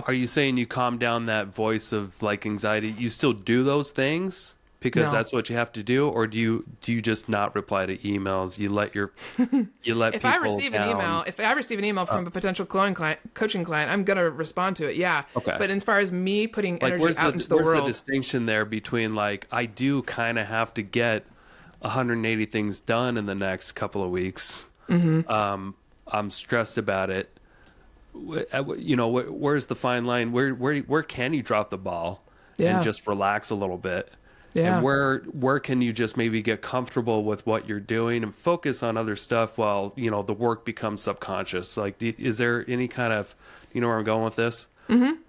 Speaker 2: Are you saying you calm down that voice of like anxiety? You still do those things because
Speaker 1: No.
Speaker 2: that's what you have to do, or do you just not reply to emails? You let
Speaker 1: If
Speaker 2: people
Speaker 1: I receive
Speaker 2: down.
Speaker 1: an email from a potential coaching client, I'm gonna respond to it. Yeah.
Speaker 2: Okay.
Speaker 1: But as far as me putting
Speaker 2: Like,
Speaker 1: energy out into the
Speaker 2: where's
Speaker 1: world,
Speaker 2: the distinction there between, like, I do kind of have to get 180 things done in the next couple of weeks. I'm stressed about it. Where's the fine line? Where can you drop the ball and just relax a little bit?
Speaker 1: Yeah.
Speaker 2: And where can you just maybe get comfortable with what you're doing and focus on other stuff while, the work becomes subconscious? Like, is there any kind of, where I'm going with this? Do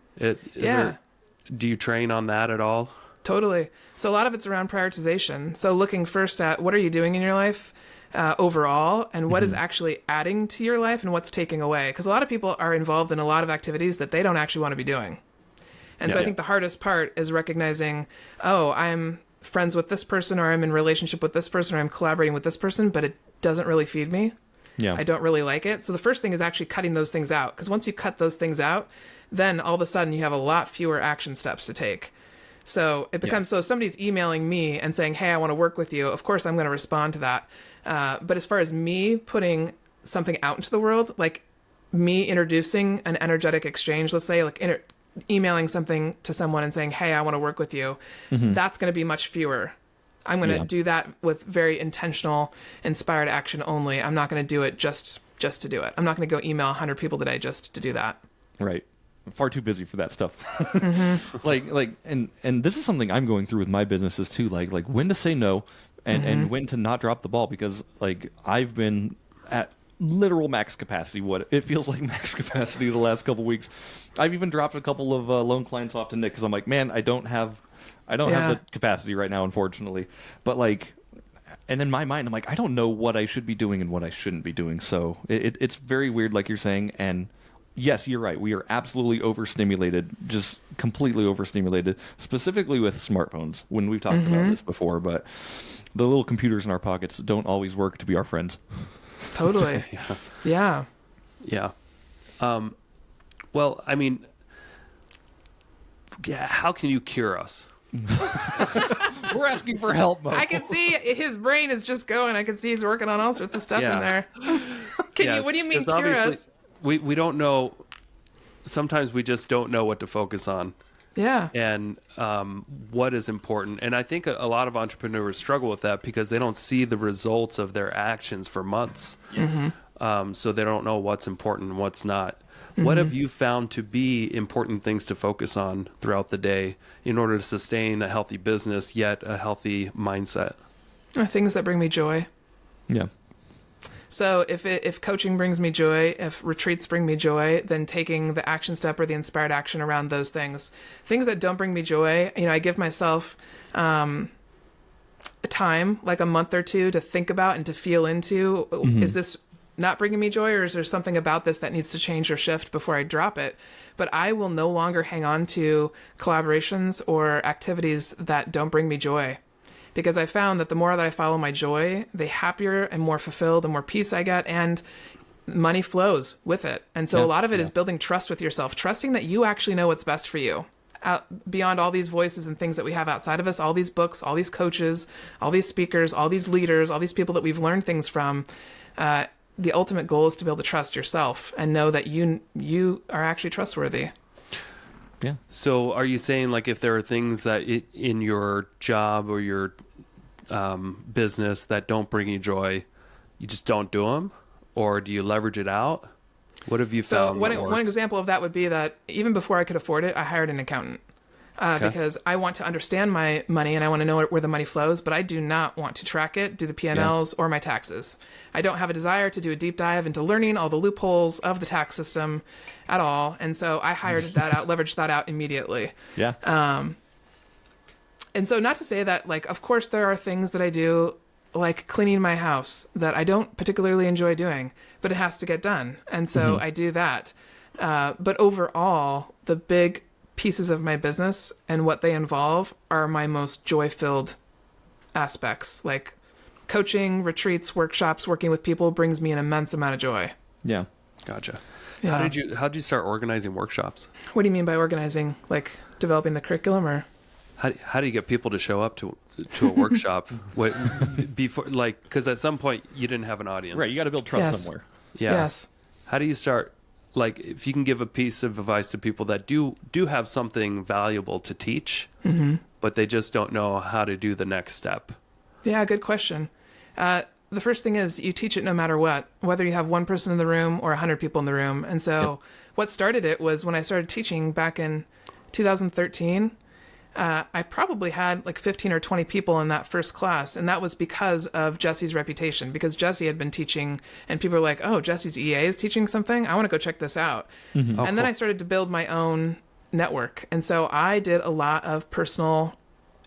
Speaker 2: you train on that at all?
Speaker 1: Totally. So a lot of it's around prioritization. So looking first at what are you doing in your life overall, and what is actually adding to your life and what's taking away. Because a lot of people are involved in a lot of activities that they don't actually want to be doing. And so I think the hardest part is recognizing, oh, I'm friends with this person, or I'm in relationship with this person, or I'm collaborating with this person, but it doesn't really feed me.
Speaker 4: Yeah.
Speaker 1: I don't really like it. So the first thing is actually cutting those things out. Because once you cut those things out, then all of a sudden you have a lot fewer action steps to take. So it becomes, so if somebody's emailing me and saying, hey, I want to work with you, of course I'm going to respond to that. But as far as me putting something out into the world, like me introducing an energetic exchange, let's say, like emailing something to someone and saying, hey, I want to work with you, that's going to be much fewer. I'm going to do that with very intentional, inspired action only. I'm not going to do it just to do it. I'm not going to go email 100 people today just to do that.
Speaker 4: Right. I'm far too busy for that stuff. And this is something I'm going through with my businesses too. Like when to say no and when to not drop the ball, because like I've been at literal max capacity. What it feels like max capacity the last couple weeks. I've even dropped a couple of loan clients off to Nick because I'm like, man, I don't have the capacity right now, unfortunately. But like, and in my mind, I'm like, I don't know what I should be doing and what I shouldn't be doing. So it's very weird, like you're saying. And yes, you're right. We are absolutely overstimulated, just completely overstimulated, specifically with smartphones, when we've talked about this before, but the little computers in our pockets don't always work to be our friends.
Speaker 1: Totally. Yeah.
Speaker 2: Yeah. Well, I mean, how can you cure us?
Speaker 4: We're asking for help, Mo.
Speaker 1: I can see his brain is just going. I can see he's working on all sorts of stuff in there. What do you mean cure us?
Speaker 2: We don't know. Sometimes we just don't know what to focus on.
Speaker 1: Yeah.
Speaker 2: And what is important. And I think a lot of entrepreneurs struggle with that because they don't see the results of their actions for months. So they don't know what's important and what's not. What have you found to be important things to focus on throughout the day in order to sustain a healthy business, yet a healthy mindset?
Speaker 1: Things that bring me joy.
Speaker 4: Yeah.
Speaker 1: So if coaching brings me joy, if retreats bring me joy, then taking the action step or the inspired action around those things. Things that don't bring me joy, I give myself time, like a month or two, to think about and to feel into, is this not bringing me joy, or is there something about this that needs to change or shift before I drop it? But I will no longer hang on to collaborations or activities that don't bring me joy. Because I found that the more that I follow my joy, the happier and more fulfilled and more peace I get, and money flows with it. And so a lot of it is building trust with yourself, trusting that you actually know what's best for you. Beyond all these voices and things that we have outside of us, all these books, all these coaches, all these speakers, all these leaders, all these people that we've learned things from, the ultimate goal is to be able to trust yourself and know that you are actually trustworthy.
Speaker 4: Yeah.
Speaker 2: So are you saying, like, if there are things that in your job or your business that don't bring you joy, you just don't do them? Or do you leverage it out? What have you found?
Speaker 1: So one example of that would be that even before I could afford it, I hired an accountant. Because I want to understand my money and I want to know where the money flows, but I do not want to track it, do the P&Ls or my taxes. I don't have a desire to do a deep dive into learning all the loopholes of the tax system at all. And so I hired that out, leveraged that out immediately.
Speaker 4: Yeah.
Speaker 1: And so not to say that, like, of course there are things that I do, like cleaning my house, that I don't particularly enjoy doing, but it has to get done. And so I do that. But overall, the big pieces of my business and what they involve are my most joy-filled aspects. Like coaching, retreats, workshops, working with people brings me an immense amount of joy.
Speaker 4: Yeah.
Speaker 2: Gotcha.
Speaker 1: Yeah.
Speaker 2: How did you start organizing workshops?
Speaker 1: What do you mean by organizing? Like developing the curriculum, or
Speaker 2: how do you get people to show up to a workshop? Before, like, because at some point you didn't have an audience,
Speaker 4: Right. You got to build trust somewhere.
Speaker 2: Yeah.
Speaker 1: Yes.
Speaker 2: How do you start? Like, if you can give a piece of advice to people that do have something valuable to teach, but they just don't know how to do the next step.
Speaker 1: Yeah, good question. The first thing is you teach it no matter what, whether you have one person in the room or 100 people in the room. And so what started it was when I started teaching back in 2013. I probably had like 15 or 20 people in that first class. And that was because of Jesse's reputation, because Jesse had been teaching and people were like, oh, Jesse's EA is teaching something. I want to go check this out. And then I started to build my own network. And so I did a lot of personal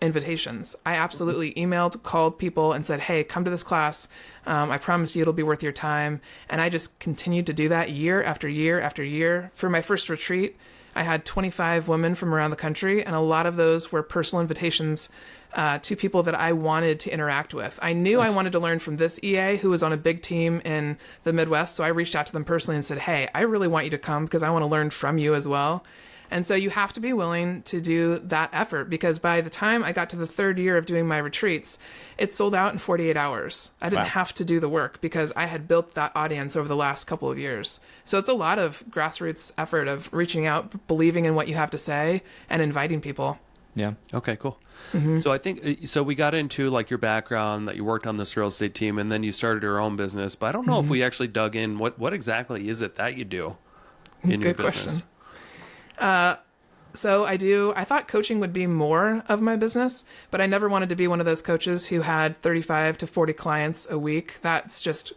Speaker 1: invitations. I absolutely emailed, called people and said, hey, come to this class. I promise you it'll be worth your time. And I just continued to do that year after year after year. For my first retreat, I had 25 women from around the country, and a lot of those were personal invitations to people that I wanted to interact with. I knew I wanted to learn from this EA who was on a big team in the Midwest, so I reached out to them personally and said, hey, I really want you to come because I want to learn from you as well. And so you have to be willing to do that effort, because by the time I got to the third year of doing my retreats, it sold out in 48 hours. I didn't have to do the work because I had built that audience over the last couple of years. So it's a lot of grassroots effort of reaching out, believing in what you have to say, and inviting people.
Speaker 4: Yeah.
Speaker 2: Okay, cool. So I think, so we got into like your background, that you worked on this real estate team, and then you started your own business. But I don't know if we actually dug in. What exactly is it that you do in your business?
Speaker 1: So I thought coaching would be more of my business, but I never wanted to be one of those coaches who had 35 to 40 clients a week. That's just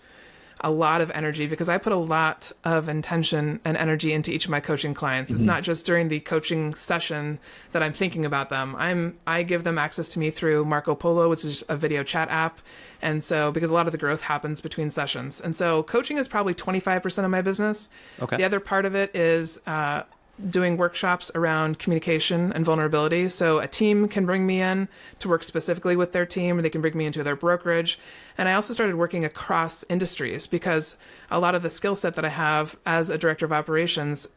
Speaker 1: a lot of energy because I put a lot of intention and energy into each of my coaching clients. It's not just during the coaching session that I'm thinking about them. I give them access to me through Marco Polo, which is a video chat app. And so, because a lot of the growth happens between sessions. And so coaching is probably 25% of my business.
Speaker 2: Okay.
Speaker 1: The other part of it is doing workshops around communication and vulnerability. So a team can bring me in to work specifically with their team, or they can bring me into their brokerage. And I also started working across industries because a lot of the skill set that I have as a director of operations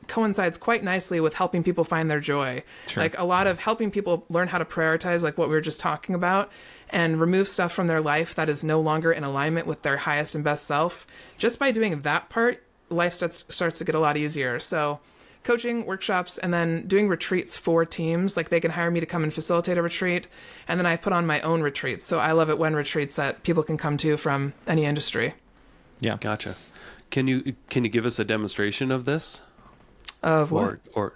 Speaker 1: coincides quite nicely with helping people find their joy.
Speaker 4: Sure.
Speaker 1: Like a lot of helping people learn how to prioritize, like what we were just talking about, and remove stuff from their life that is no longer in alignment with their highest and best self. Just by doing that part, life starts to get a lot easier. So coaching, workshops, and then doing retreats for teams. Like they can hire me to come and facilitate a retreat, and then I put on my own retreats. So I love it when retreats that people can come to from any industry.
Speaker 4: Yeah.
Speaker 2: Gotcha. Can you give us a demonstration of this?
Speaker 1: Of what?
Speaker 2: Or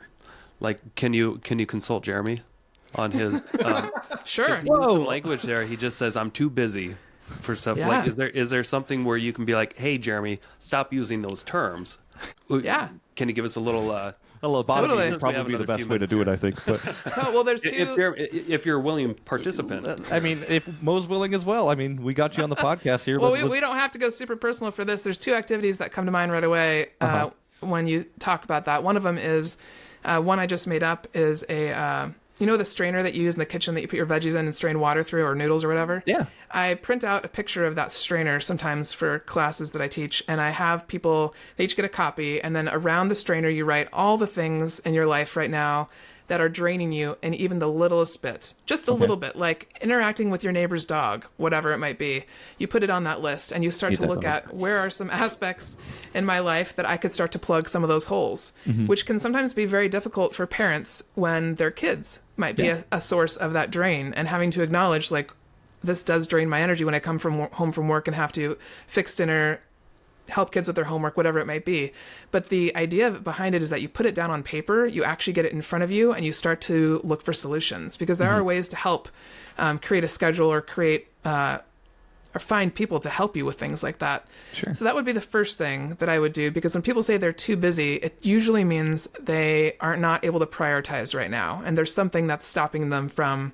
Speaker 2: like can you consult Jeremy on his
Speaker 1: Sure.
Speaker 2: he used some language there. He just says I'm too busy for stuff.
Speaker 1: Yeah.
Speaker 2: Like is there something where you can be like, hey Jeremy, stop using those terms?
Speaker 1: Yeah.
Speaker 2: Can you give us a little
Speaker 4: Hello, Bob.
Speaker 1: Totally.
Speaker 4: Would probably be the best way to do it, I think. But
Speaker 1: Well, there's two.
Speaker 2: if you're a willing participant?
Speaker 4: I mean, if Mo's willing as well, I mean, we got you on the podcast here.
Speaker 1: Well, we don't have to go super personal for this. There's two activities that come to mind right away when you talk about that. One of them is one I just made up is a you know the strainer that you use in the kitchen that you put your veggies in and strain water through, or noodles or whatever?
Speaker 4: Yeah.
Speaker 1: I print out a picture of that strainer sometimes for classes that I teach, and I have people, they each get a copy, and then around the strainer you write all the things in your life right now that are draining you, and even the littlest bit, just a little bit, like interacting with your neighbor's dog, whatever it might be. You put it on that list, and you start to look at where are some aspects in my life that I could start to plug some of those holes, which can sometimes be very difficult for parents when their kids might be a source of that drain, and having to acknowledge, like, this does drain my energy when I come home from work and have to fix dinner, help kids with their homework, whatever it might be. But the idea behind it is that you put it down on paper, you actually get it in front of you, and you start to look for solutions, because there are ways to help create a schedule or create or find people to help you with things like that.
Speaker 4: Sure.
Speaker 1: So that would be the first thing that I would do, because when people say they're too busy, it usually means they are not able to prioritize right now, and there's something that's stopping them from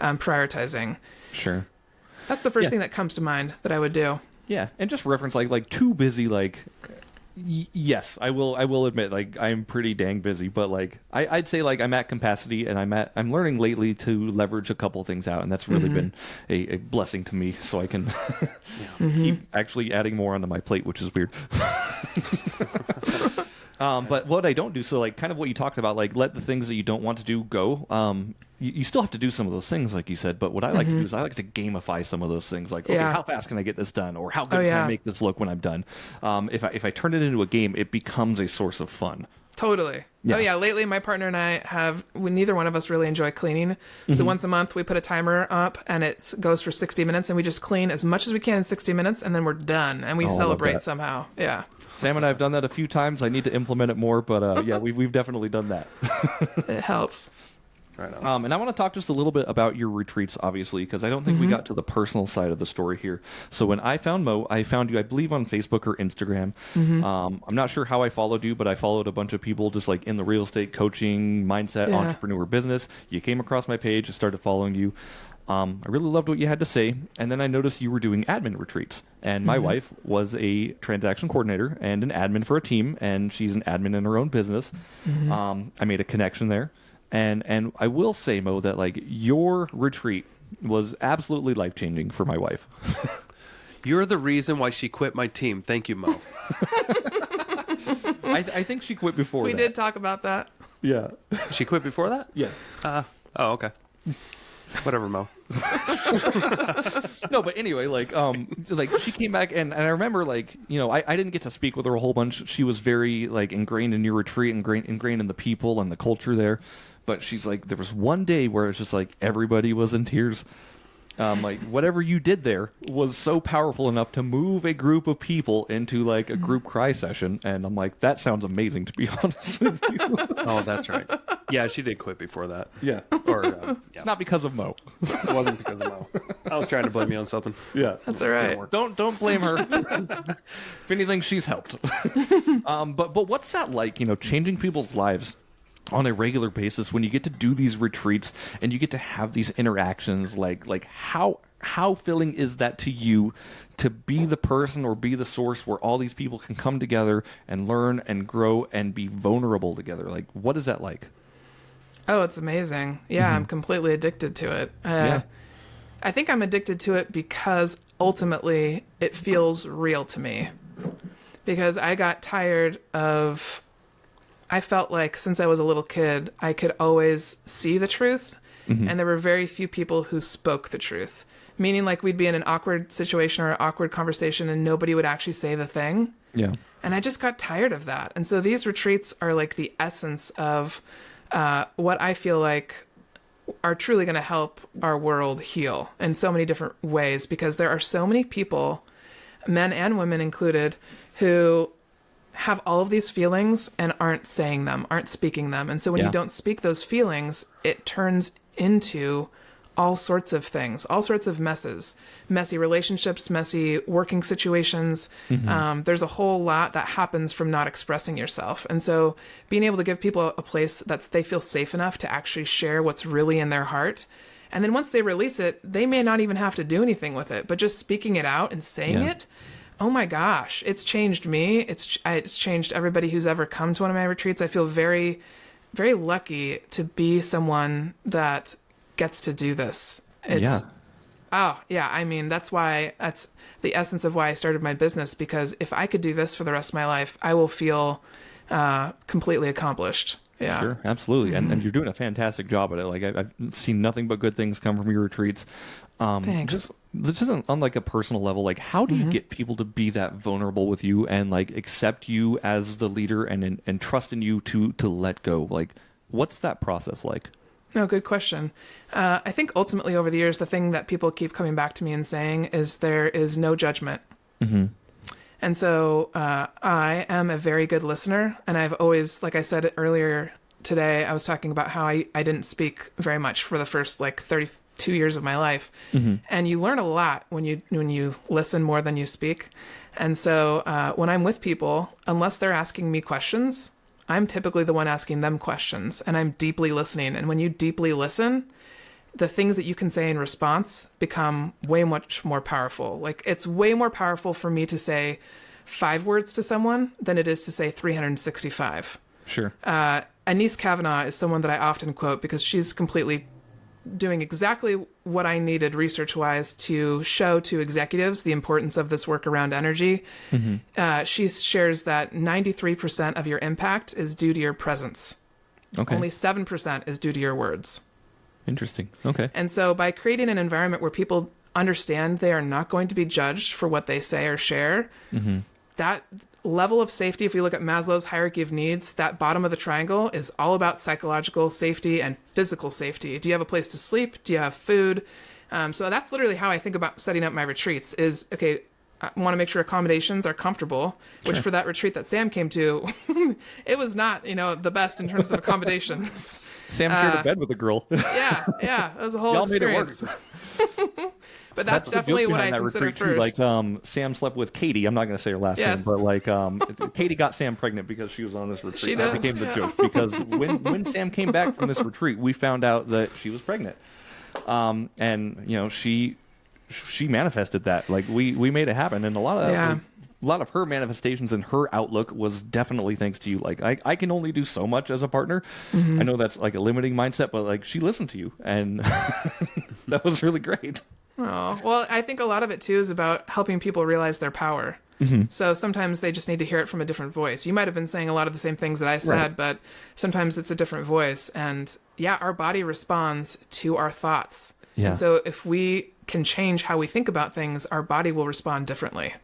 Speaker 1: prioritizing.
Speaker 4: Sure.
Speaker 1: That's the first thing that comes to mind that I would do.
Speaker 4: Yeah, and just reference like too busy. Like, yes, I will admit, like, I'm pretty dang busy, but like I'd say like I'm at capacity, and I'm learning lately to leverage a couple things out, and that's really been a blessing to me. So I can keep actually adding more onto my plate, which is weird. But what I don't do, so like kind of what you talked about, like let the things that you don't want to do go. You still have to do some of those things, like you said, but what I like to do is I like to gamify some of those things. Like, okay, how fast can I get this done? Or how good can I make this look when I'm done? If I turn it into a game, it becomes a source of fun.
Speaker 1: Totally.
Speaker 4: Yeah.
Speaker 1: Oh yeah. Lately, my partner and I neither one of us really enjoy cleaning. So once a month, we put a timer up, and it goes for 60 minutes, and we just clean as much as we can in 60 minutes, and then we're done, and we celebrate somehow. Yeah.
Speaker 4: Sam and I have done that a few times. I need to implement it more, but yeah, we've definitely done that.
Speaker 1: It helps.
Speaker 2: Right on.
Speaker 4: And I want to talk just a little bit about your retreats, obviously, because I don't think we got to the personal side of the story here. So when I found Mo, I found you, I believe, on Facebook or Instagram. I'm not sure how I followed you, but I followed a bunch of people just like in the real estate coaching, mindset, entrepreneur business. You came across my page, I started following you. I really loved what you had to say, and then I noticed you were doing admin retreats, and my wife was a transaction coordinator and an admin for a team, and she's an admin in her own business. I made a connection there. And I will say, Mo, that like your retreat was absolutely life-changing for my wife.
Speaker 2: You're the reason why she quit my team. Thank you, Mo.
Speaker 4: I think she quit before
Speaker 1: We
Speaker 4: that.
Speaker 1: did talk about that.
Speaker 4: Yeah.
Speaker 2: She quit before that?
Speaker 4: Yeah.
Speaker 2: Oh, okay. Whatever, Mo.
Speaker 4: No, but anyway, like she came back, and I remember, like, you know, I didn't get to speak with her a whole bunch. She was very like ingrained in your retreat, ingrained in the people and the culture there. But she's like, there was one day where it's just like everybody was in tears. Like whatever you did there was so powerful enough to move a group of people into like a group cry session, and I'm like, that sounds amazing, to be honest with you.
Speaker 2: Oh, that's right. Yeah, she did quit before that.
Speaker 4: Yeah.
Speaker 2: Or
Speaker 4: It's not because of Mo.
Speaker 2: it wasn't because of Mo. I was trying to blame you on something.
Speaker 4: Yeah.
Speaker 1: That's all right.
Speaker 4: Don't blame her. If anything, she's helped. But what's that like, changing people's lives on a regular basis when you get to do these retreats and you get to have these interactions? Like how filling is that to you to be the person or be the source where all these people can come together and learn and grow and be vulnerable together? Like, what is that like?
Speaker 1: Oh, it's amazing. Yeah, I'm completely addicted to it. I think I'm addicted to it because ultimately it feels real to me. Because I got tired of, I felt like since I was a little kid, I could always see the truth, and there were very few people who spoke the truth. Meaning like we'd be in an awkward situation or an awkward conversation and nobody would actually say the thing.
Speaker 4: Yeah.
Speaker 1: And I just got tired of that. And so these retreats are like the essence of what I feel like are truly going to help our world heal in so many different ways, because there are so many people, men and women included, who have all of these feelings and aren't saying them, aren't speaking them. And so when you don't speak those feelings, it turns into all sorts of things, all sorts of messes, messy relationships, messy working situations. There's a whole lot that happens from not expressing yourself. And so being able to give people a place that they feel safe enough to actually share what's really in their heart. And then once they release it, they may not even have to do anything with it, but just speaking it out and saying it, oh my gosh, it's changed me. It's changed everybody who's ever come to one of my retreats. I feel very, very lucky to be someone that gets to do this. I mean, that's the essence of why I started my business, because if I could do this for the rest of my life, I will feel completely accomplished. Yeah,
Speaker 4: sure, absolutely. And you're doing a fantastic job at it. Like I've seen nothing but good things come from your retreats.
Speaker 1: Thanks.
Speaker 4: Just on like a personal level, like how do you get people to be that vulnerable with you and like accept you as the leader and trust in you to let go? Like, what's that process like?
Speaker 1: Oh, good question. I think ultimately over the years, the thing that people keep coming back to me and saying is there is no judgment. And so I am a very good listener. And I've always, like I said earlier today, I was talking about how I didn't speak very much for the first like 32 years of my life. And you learn a lot when you listen more than you speak. And so when I'm with people, unless they're asking me questions, I'm typically the one asking them questions, and I'm deeply listening. And when you deeply listen, the things that you can say in response become way much more powerful. Like it's way more powerful for me to say 5 words to someone than it is to say 365.
Speaker 4: Sure.
Speaker 1: Anise Kavanaugh is someone that I often quote because she's completely doing exactly what I needed research-wise to show to executives the importance of this work around energy. She shares that 93% of your impact is due to your presence.
Speaker 4: Okay.
Speaker 1: Only 7% is due to your words.
Speaker 4: Interesting. Okay.
Speaker 1: And so by creating an environment where people understand they are not going to be judged for what they say or share, that level of safety, if we look at Maslow's hierarchy of needs, that bottom of the triangle is all about psychological safety and physical safety. Do you have a place to sleep? Do you have food? So that's literally how I think about setting up my retreats is, okay, I want to make sure accommodations are comfortable, which for that retreat that Sam came to, it was not, the best in terms of accommodations.
Speaker 4: Sam shared a bed with a girl.
Speaker 1: Yeah. It was a whole
Speaker 4: Y'all
Speaker 1: experience.
Speaker 4: made it work.
Speaker 1: But that's definitely what I consider first.
Speaker 4: Too. Like Sam slept with Katie. I'm not going to say her last name, but like Katie got Sam pregnant because she was on this retreat.
Speaker 1: She
Speaker 4: That
Speaker 1: did.
Speaker 4: became the joke because when Sam came back from this retreat, we found out that she was pregnant, and she manifested that. Like we made it happen, and a lot of her manifestations and her outlook was definitely thanks to you. Like I can only do so much as a partner. I know that's like a limiting mindset, but like she listened to you, and that was really great.
Speaker 1: Oh, well, I think a lot of it too is about helping people realize their power. So sometimes they just need to hear it from a different voice. You might have been saying a lot of the same things that I said, but sometimes it's a different voice. And our body responds to our thoughts.
Speaker 4: Yeah.
Speaker 1: And so if we can change how we think about things, our body will respond differently.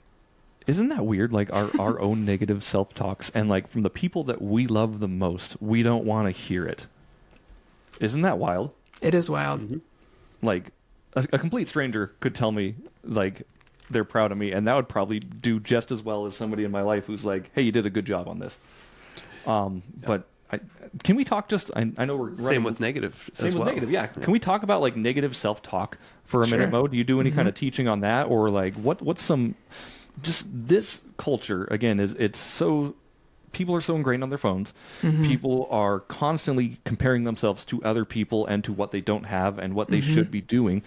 Speaker 4: Isn't that weird? Like our own negative self-talks, and like from the people that we love the most, we don't want to hear it. Isn't that wild?
Speaker 1: It is wild.
Speaker 4: Like a complete stranger could tell me like they're proud of me, and that would probably do just as well as somebody in my life who's like, hey, you did a good job on this. But can we talk just? I know we're
Speaker 2: Same with negative.
Speaker 4: Same
Speaker 2: as
Speaker 4: with
Speaker 2: well.
Speaker 4: negative. Yeah. Can we talk about like negative self-talk for a
Speaker 1: Sure.
Speaker 4: minute, Mo? Do you do any kind of teaching on that, or like what's some? Just this culture again it's so. People are so ingrained on their phones. People are constantly comparing themselves to other people and to what they don't have and what they should be doing.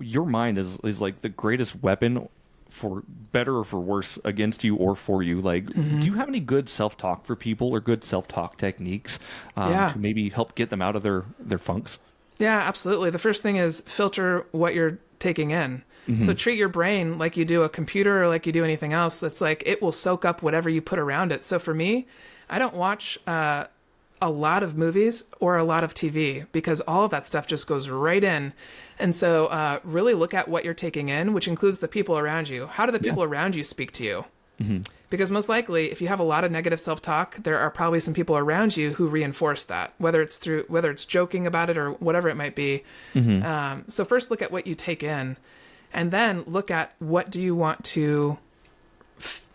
Speaker 4: Your mind is like the greatest weapon, for better or for worse, against you or for you. Like, do you have any good self-talk for people or good self-talk techniques to maybe help get them out of their funks?
Speaker 1: Yeah, absolutely. The first thing is filter what you're taking in. So treat your brain like you do a computer or like you do anything else. It's like it will soak up whatever you put around it. So for me, I don't watch a lot of movies or a lot of TV because all of that stuff just goes right in. And so really look at what you're taking in, which includes the people around you. How do the people around you speak to you? Because most likely, if you have a lot of negative self-talk, there are probably some people around you who reinforce that, whether it's joking about it or whatever it might be. So first look at what you take in. And then look at what do you want to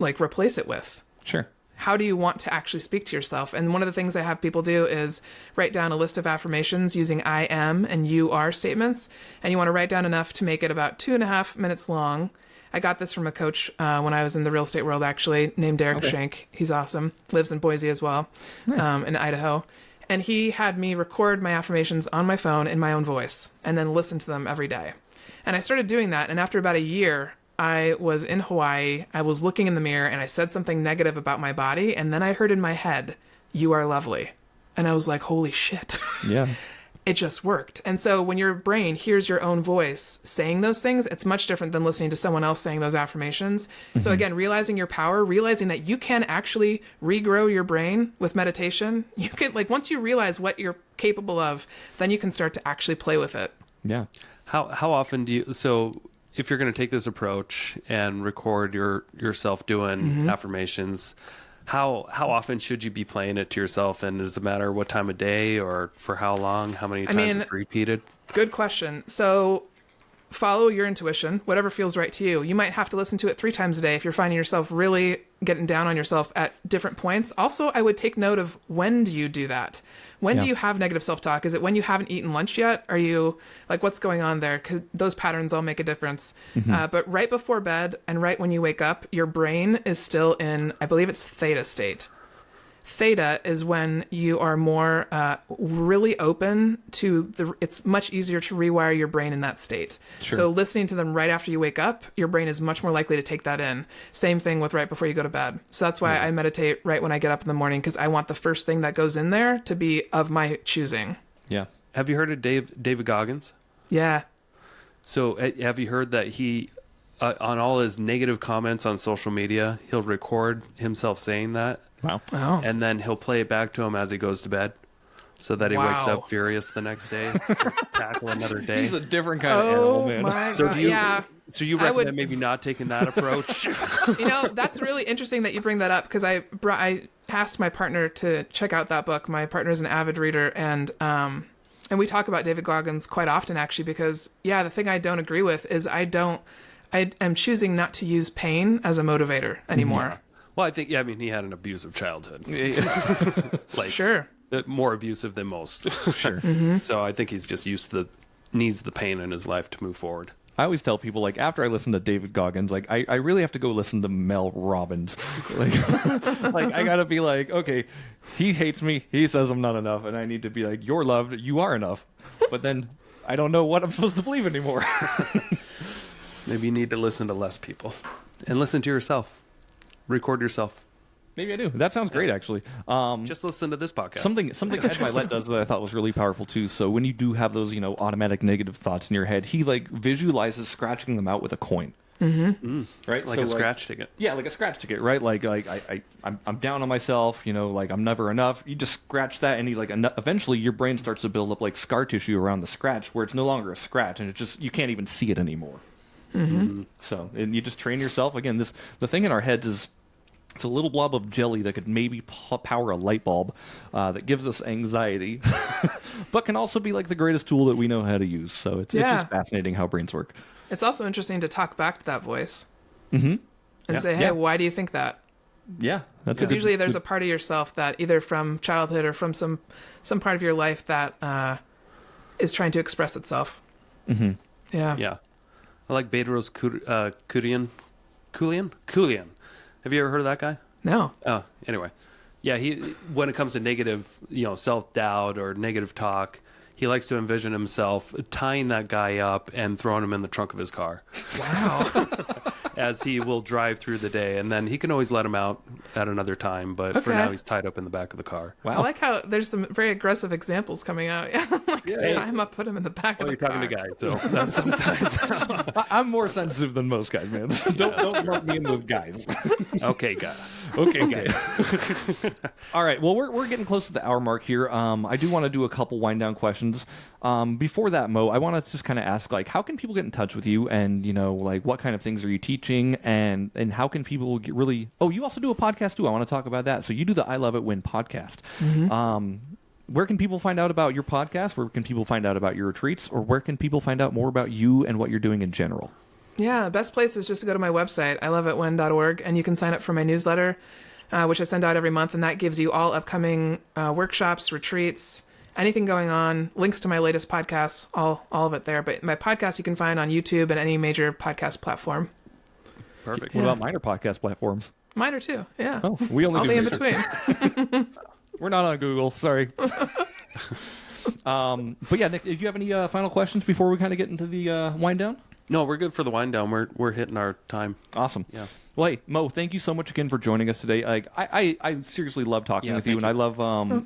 Speaker 1: replace it with?
Speaker 4: Sure.
Speaker 1: How do you want to actually speak to yourself? And one of the things I have people do is write down a list of affirmations using I am and you are statements. And you want to write down enough to make it about 2.5 minutes long. I got this from a coach when I was in the real estate world, actually, named Derek Shank. He's awesome. Lives in Boise as well, in Idaho. And he had me record my affirmations on my phone in my own voice and then listen to them every day. And I started doing that. And after about a year, I was in Hawaii. I was looking in the mirror and I said something negative about my body. And then I heard in my head, "You are lovely." And I was like, holy shit.
Speaker 4: Yeah.
Speaker 1: It just worked. And so when your brain hears your own voice saying those things, it's much different than listening to someone else saying those affirmations. So again, realizing your power, realizing that you can actually regrow your brain with meditation. You can, once you realize what you're capable of, then you can start to actually play with it.
Speaker 4: Yeah.
Speaker 2: How often do you, so if you're going to take this approach and record yourself doing affirmations, how often should you be playing it to yourself? And does it matter what time of day or for how long, how many times it's repeated?
Speaker 1: Good question. So follow your intuition, whatever feels right to you. You might have to listen to it 3 times a day if you're finding yourself really getting down on yourself at different points. Also, I would take note of when do you do that? When do you have negative self-talk? Is it when you haven't eaten lunch yet? Are you what's going on there? 'Cause those patterns all make a difference. But right before bed and right when you wake up, your brain is still in, I believe it's theta state. Theta is when you are more really open to it's much easier to rewire your brain in that state.
Speaker 4: Sure.
Speaker 1: So listening to them right after you wake up, your brain is much more likely to take that in. Same thing with right before you go to bed. So that's why I meditate right when I get up in the morning, because I want the first thing that goes in there to be of my choosing.
Speaker 4: Yeah.
Speaker 2: Have you heard of David Goggins?
Speaker 1: Yeah.
Speaker 2: So have you heard that he, on all his negative comments on social media, he'll record himself saying that?
Speaker 4: Wow.
Speaker 1: Oh.
Speaker 2: And then he'll play it back to him as he goes to bed so that he wakes
Speaker 1: Wow.
Speaker 2: up furious the next day to tackle another day.
Speaker 4: He's a different kind of animal, man.
Speaker 1: My
Speaker 2: So
Speaker 1: God.
Speaker 2: do you,
Speaker 1: Yeah.
Speaker 2: so you
Speaker 1: I
Speaker 2: recommend
Speaker 1: would-
Speaker 2: maybe not taking that approach?
Speaker 1: That's really interesting that you bring that up, because I asked my partner to check out that book. My partner is an avid reader, and we talk about David Goggins quite often, actually, because the thing I don't agree with is I am choosing not to use pain as a motivator anymore.
Speaker 2: Well, I think, he had an abusive childhood.
Speaker 1: Sure.
Speaker 2: More abusive than most.
Speaker 4: Sure.
Speaker 2: So I think he's just needs the pain in his life to move forward.
Speaker 4: I always tell people, after I listen to David Goggins, I really have to go listen to Mel Robbins. I gotta be okay, he hates me, he says I'm not enough, and I need to be you're loved, you are enough. But then I don't know what I'm supposed to believe anymore.
Speaker 2: Maybe you need to listen to less people and listen to yourself. Record yourself.
Speaker 4: Maybe I do. That sounds great, actually.
Speaker 2: Just listen to this podcast.
Speaker 4: Something Ed Milet does that I thought was really powerful too. So when you do have those, automatic negative thoughts in your head, he visualizes scratching them out with a coin. Right,
Speaker 2: like a scratch ticket.
Speaker 4: Yeah, like a scratch ticket, right? I'm down on myself. I'm never enough. You just scratch that, and he's eventually your brain starts to build up scar tissue around the scratch, where it's no longer a scratch, and it's just you can't even see it anymore. So, and you just train yourself. Again, the thing in our heads is. It's a little blob of jelly that could maybe power a light bulb that gives us anxiety, but can also be the greatest tool that we know how to use. So it's just fascinating how brains work.
Speaker 1: It's also interesting to talk back to that voice and say, hey, why do you think that?
Speaker 4: Yeah, that's
Speaker 1: Because usually there's a part of yourself that either from childhood or from some part of your life that is trying to express itself.
Speaker 4: Mm-hmm.
Speaker 1: Yeah.
Speaker 2: Yeah. I like Bedros Keuilian. Have you ever heard of that guy?
Speaker 1: No.
Speaker 2: Oh, anyway. Yeah, when it comes to negative, self-doubt or negative talk, he likes to envision himself tying that guy up and throwing him in the trunk of his car.
Speaker 1: Wow.
Speaker 2: As he will drive through the day, and then he can always let him out at another time, but for
Speaker 1: Okay.
Speaker 2: now he's tied up in the back of the car.
Speaker 4: Wow.
Speaker 1: I like how there's some very aggressive examples coming out. Yeah. Like, tie him up, put him in the back of
Speaker 2: Well,
Speaker 1: the
Speaker 2: you're
Speaker 1: car.
Speaker 2: talking to guys, so that's sometimes.
Speaker 4: I'm more sensitive than most guys, man. Don't lump me in with guys.
Speaker 2: Okay, guy.
Speaker 4: Okay, guys. All right. Well, we're getting close to the hour mark here. I do want to do a couple wind down questions. Before that, Mo, I want to just kind of ask, like, how can people get in touch with you, and like, what kind of things are you teaching, and how can people get really? Oh, you also do a podcast too. I want to talk about that. So you do the I Love It Win podcast.
Speaker 1: Mm-hmm.
Speaker 4: Where can people find out about your podcast? Where can people find out about your retreats? Or where can people find out more about you and what you're doing in general?
Speaker 1: Yeah, the best place is just to go to my website, iloveitwhen.org, and you can sign up for my newsletter, which I send out every month, and that gives you all upcoming workshops, retreats, anything going on, links to my latest podcasts, all of it there. But my podcast you can find on YouTube and any major podcast platform.
Speaker 2: Perfect.
Speaker 4: What about minor podcast platforms?
Speaker 1: Mine are too, yeah.
Speaker 4: Oh, we only
Speaker 1: all
Speaker 4: do
Speaker 1: the in
Speaker 4: research.
Speaker 1: between.
Speaker 4: We're not on Google. Sorry. But yeah, Nick, do you have any final questions before we kind of get into the wind down?
Speaker 2: No, we're good for the wind down. We're hitting our time.
Speaker 4: Awesome.
Speaker 2: Yeah.
Speaker 4: Well, hey, Mo, thank you so much again for joining us today. Like, I seriously love talking with you, and I love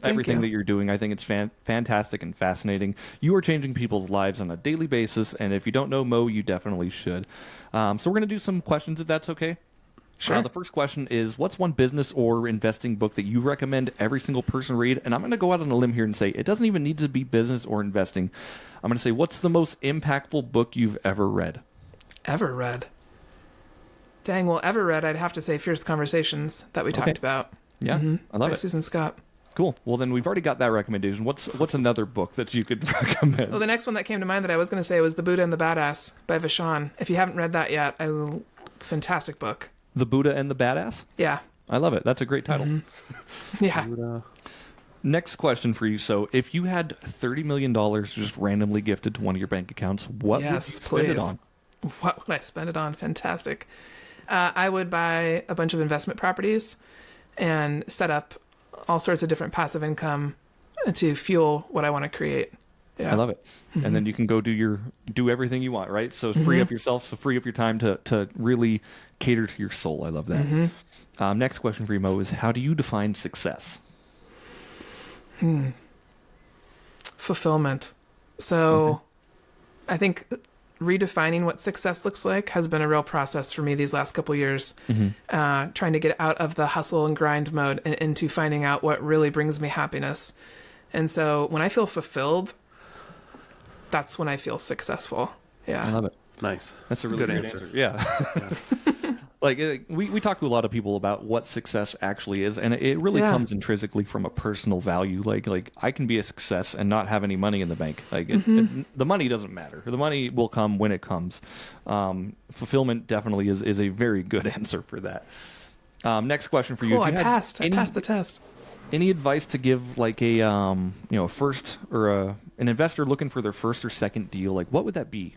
Speaker 4: everything that you're doing. I think it's fantastic and fascinating. You are changing people's lives on a daily basis, and if you don't know Mo, you definitely should. So we're going to do some questions, if that's okay.
Speaker 1: Sure.
Speaker 4: The first question is, what's one business or investing book that you recommend every single person read? And I'm going to go out on a limb here and say it doesn't even need to be business or investing. I'm going to say, what's the most impactful book you've ever read?
Speaker 1: Ever read? Dang, well, ever read, I'd have to say Fierce Conversations that we talked about.
Speaker 4: Yeah, I love
Speaker 1: By
Speaker 4: it.
Speaker 1: Susan Scott.
Speaker 4: Cool. Well, then we've already got that recommendation. What's another book that you could recommend?
Speaker 1: Well, the next one that came to mind that I was going to say was The Buddha and the Badass by Vishon. If you haven't read that yet, fantastic book.
Speaker 4: The Buddha and the Badass?
Speaker 1: Yeah.
Speaker 4: I love it. That's a great title.
Speaker 1: Yeah.
Speaker 4: Next question for you. So, if you had $30 million just randomly gifted to one of your bank accounts, what would you spend it on?
Speaker 1: What would I spend it on? Fantastic. I would buy a bunch of investment properties and set up all sorts of different passive income to fuel what I want to create. Yeah.
Speaker 4: I love it. And then you can go do everything you want, right? So free up yourself, free up your time to really cater to your soul. I love that. Next question for you, Mo, is how do you define success?
Speaker 1: Fulfillment. So I think redefining what success looks like has been a real process for me these last couple years. Trying to get out of the hustle and grind mode and into finding out what really brings me happiness. And so when I feel fulfilled, that's when I feel successful. Yeah.
Speaker 4: I love it.
Speaker 2: Nice.
Speaker 4: That's a really good answer. Yeah. Like, we talk to a lot of people about what success actually is, and it really comes intrinsically from a personal value. Like I can be a success and not have any money in the bank. Like the money doesn't matter. The money will come when it comes. Fulfillment definitely is a very good answer for that. Next question for you.
Speaker 1: Cool,
Speaker 4: If you
Speaker 1: I
Speaker 4: had
Speaker 1: passed the test.
Speaker 4: Any advice to give, like a first or an investor looking for their first or second deal? Like, what would that be?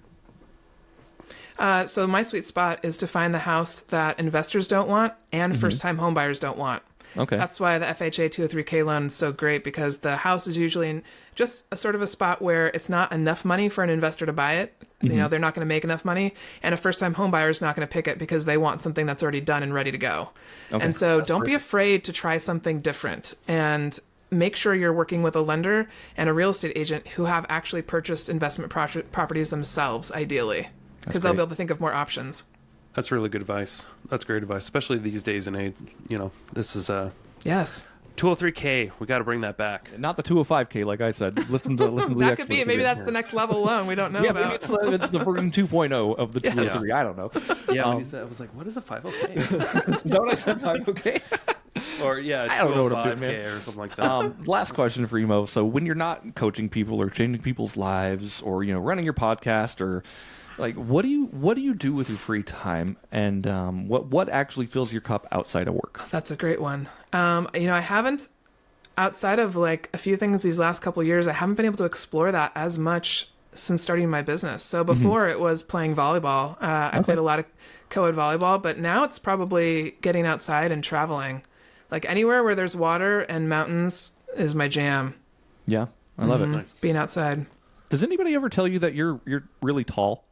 Speaker 1: So my sweet spot is to find the house that investors don't want and first-time homebuyers don't want.
Speaker 4: Okay.
Speaker 1: That's why the FHA 203K loan is so great, because the house is usually in just a sort of a spot where it's not enough money for an investor to buy it. You know, they're not going to make enough money, and a first-time homebuyer is not going to pick it because they want something that's already done and ready to go.
Speaker 4: Okay.
Speaker 1: And so don't be afraid to try something different, and make sure you're working with a lender and a real estate agent who have actually purchased investment properties themselves, ideally, because they'll be able to think of more options.
Speaker 2: That's really good advice. That's great advice, especially these days and age. This is
Speaker 1: Yes.
Speaker 2: 203K. We got to bring that back.
Speaker 4: Not the 205K, like I said. Listen to the
Speaker 1: That
Speaker 4: expert
Speaker 1: could be. Maybe that's the next level loan we don't know
Speaker 4: yeah,
Speaker 1: about.
Speaker 4: maybe it's the version 2.0 of the 203. I don't know.
Speaker 2: Yeah, when you said, I was like, what is a 50K?
Speaker 4: Don't I said 5?
Speaker 2: Or yeah,
Speaker 4: I don't know what I'm
Speaker 2: 205K
Speaker 4: doing, man.
Speaker 2: or something like that.
Speaker 4: Last question for you, Mo. So when you're not coaching people or changing people's lives or running your podcast or Like, what do you do with your free time, and what actually fills your cup outside of work?
Speaker 1: That's a great one. I haven't, outside of like a few things these last couple of years, I haven't been able to explore that as much since starting my business. So before it was playing volleyball. I played a lot of co-ed volleyball, but now it's probably getting outside and traveling. Like anywhere where there's water and mountains is my jam.
Speaker 4: Yeah, I love it.
Speaker 2: Nice.
Speaker 1: Being outside.
Speaker 4: Does anybody ever tell you that you're really tall?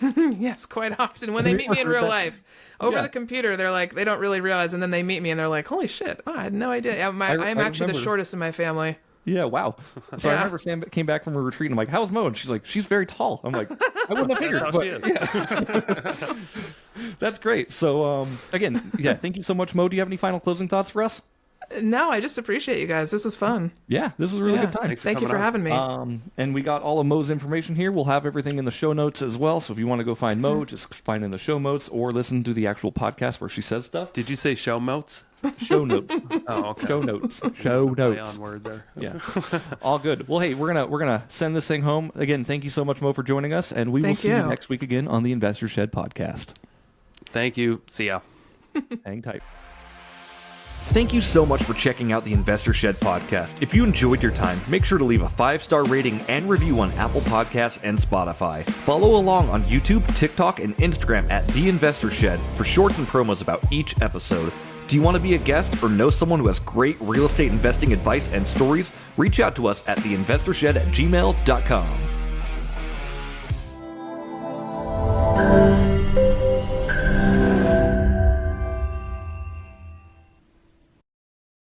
Speaker 1: Yes, quite often. When they meet me in real life, over the computer, they're like, they don't really realize, and then they meet me and they're like, holy shit, I had no idea. Yeah, I'm actually the shortest in my family.
Speaker 4: Yeah, wow. So I remember Sam came back from a retreat, and I'm like, how's Mo? And she's like, she's very tall. I'm like, I wouldn't have figured.
Speaker 2: That's how she is.
Speaker 4: Yeah. That's great. So, again, thank you so much, Mo. Do you have any final closing thoughts for us?
Speaker 1: No, I just appreciate you guys. This was fun.
Speaker 4: Yeah, this was a really good time.
Speaker 1: Thank you for having me.
Speaker 4: And we got all of Mo's information here. We'll have everything in the show notes as well. So if you want to go find Mo, just find in the show notes or listen to the actual podcast where she says stuff.
Speaker 2: Did you say show notes?
Speaker 4: Show notes.
Speaker 2: Oh, okay.
Speaker 4: Show notes. Show
Speaker 2: Play
Speaker 4: notes.
Speaker 2: on word there.
Speaker 4: Yeah. All good. Well, hey, we're gonna send this thing home. Again, thank you so much, Mo, for joining us, and we will see you next week again on the Investor Shed podcast.
Speaker 2: Thank you. See ya.
Speaker 4: Hang tight.
Speaker 3: Thank you so much for checking out the Investor Shed podcast. If you enjoyed your time, make sure to leave a 5-star rating and review on Apple Podcasts and Spotify. Follow along on YouTube, TikTok, and Instagram at The Investor Shed for shorts and promos about each episode. Do you want to be a guest or know someone who has great real estate investing advice and stories? Reach out to us at theinvestorshed@gmail.com.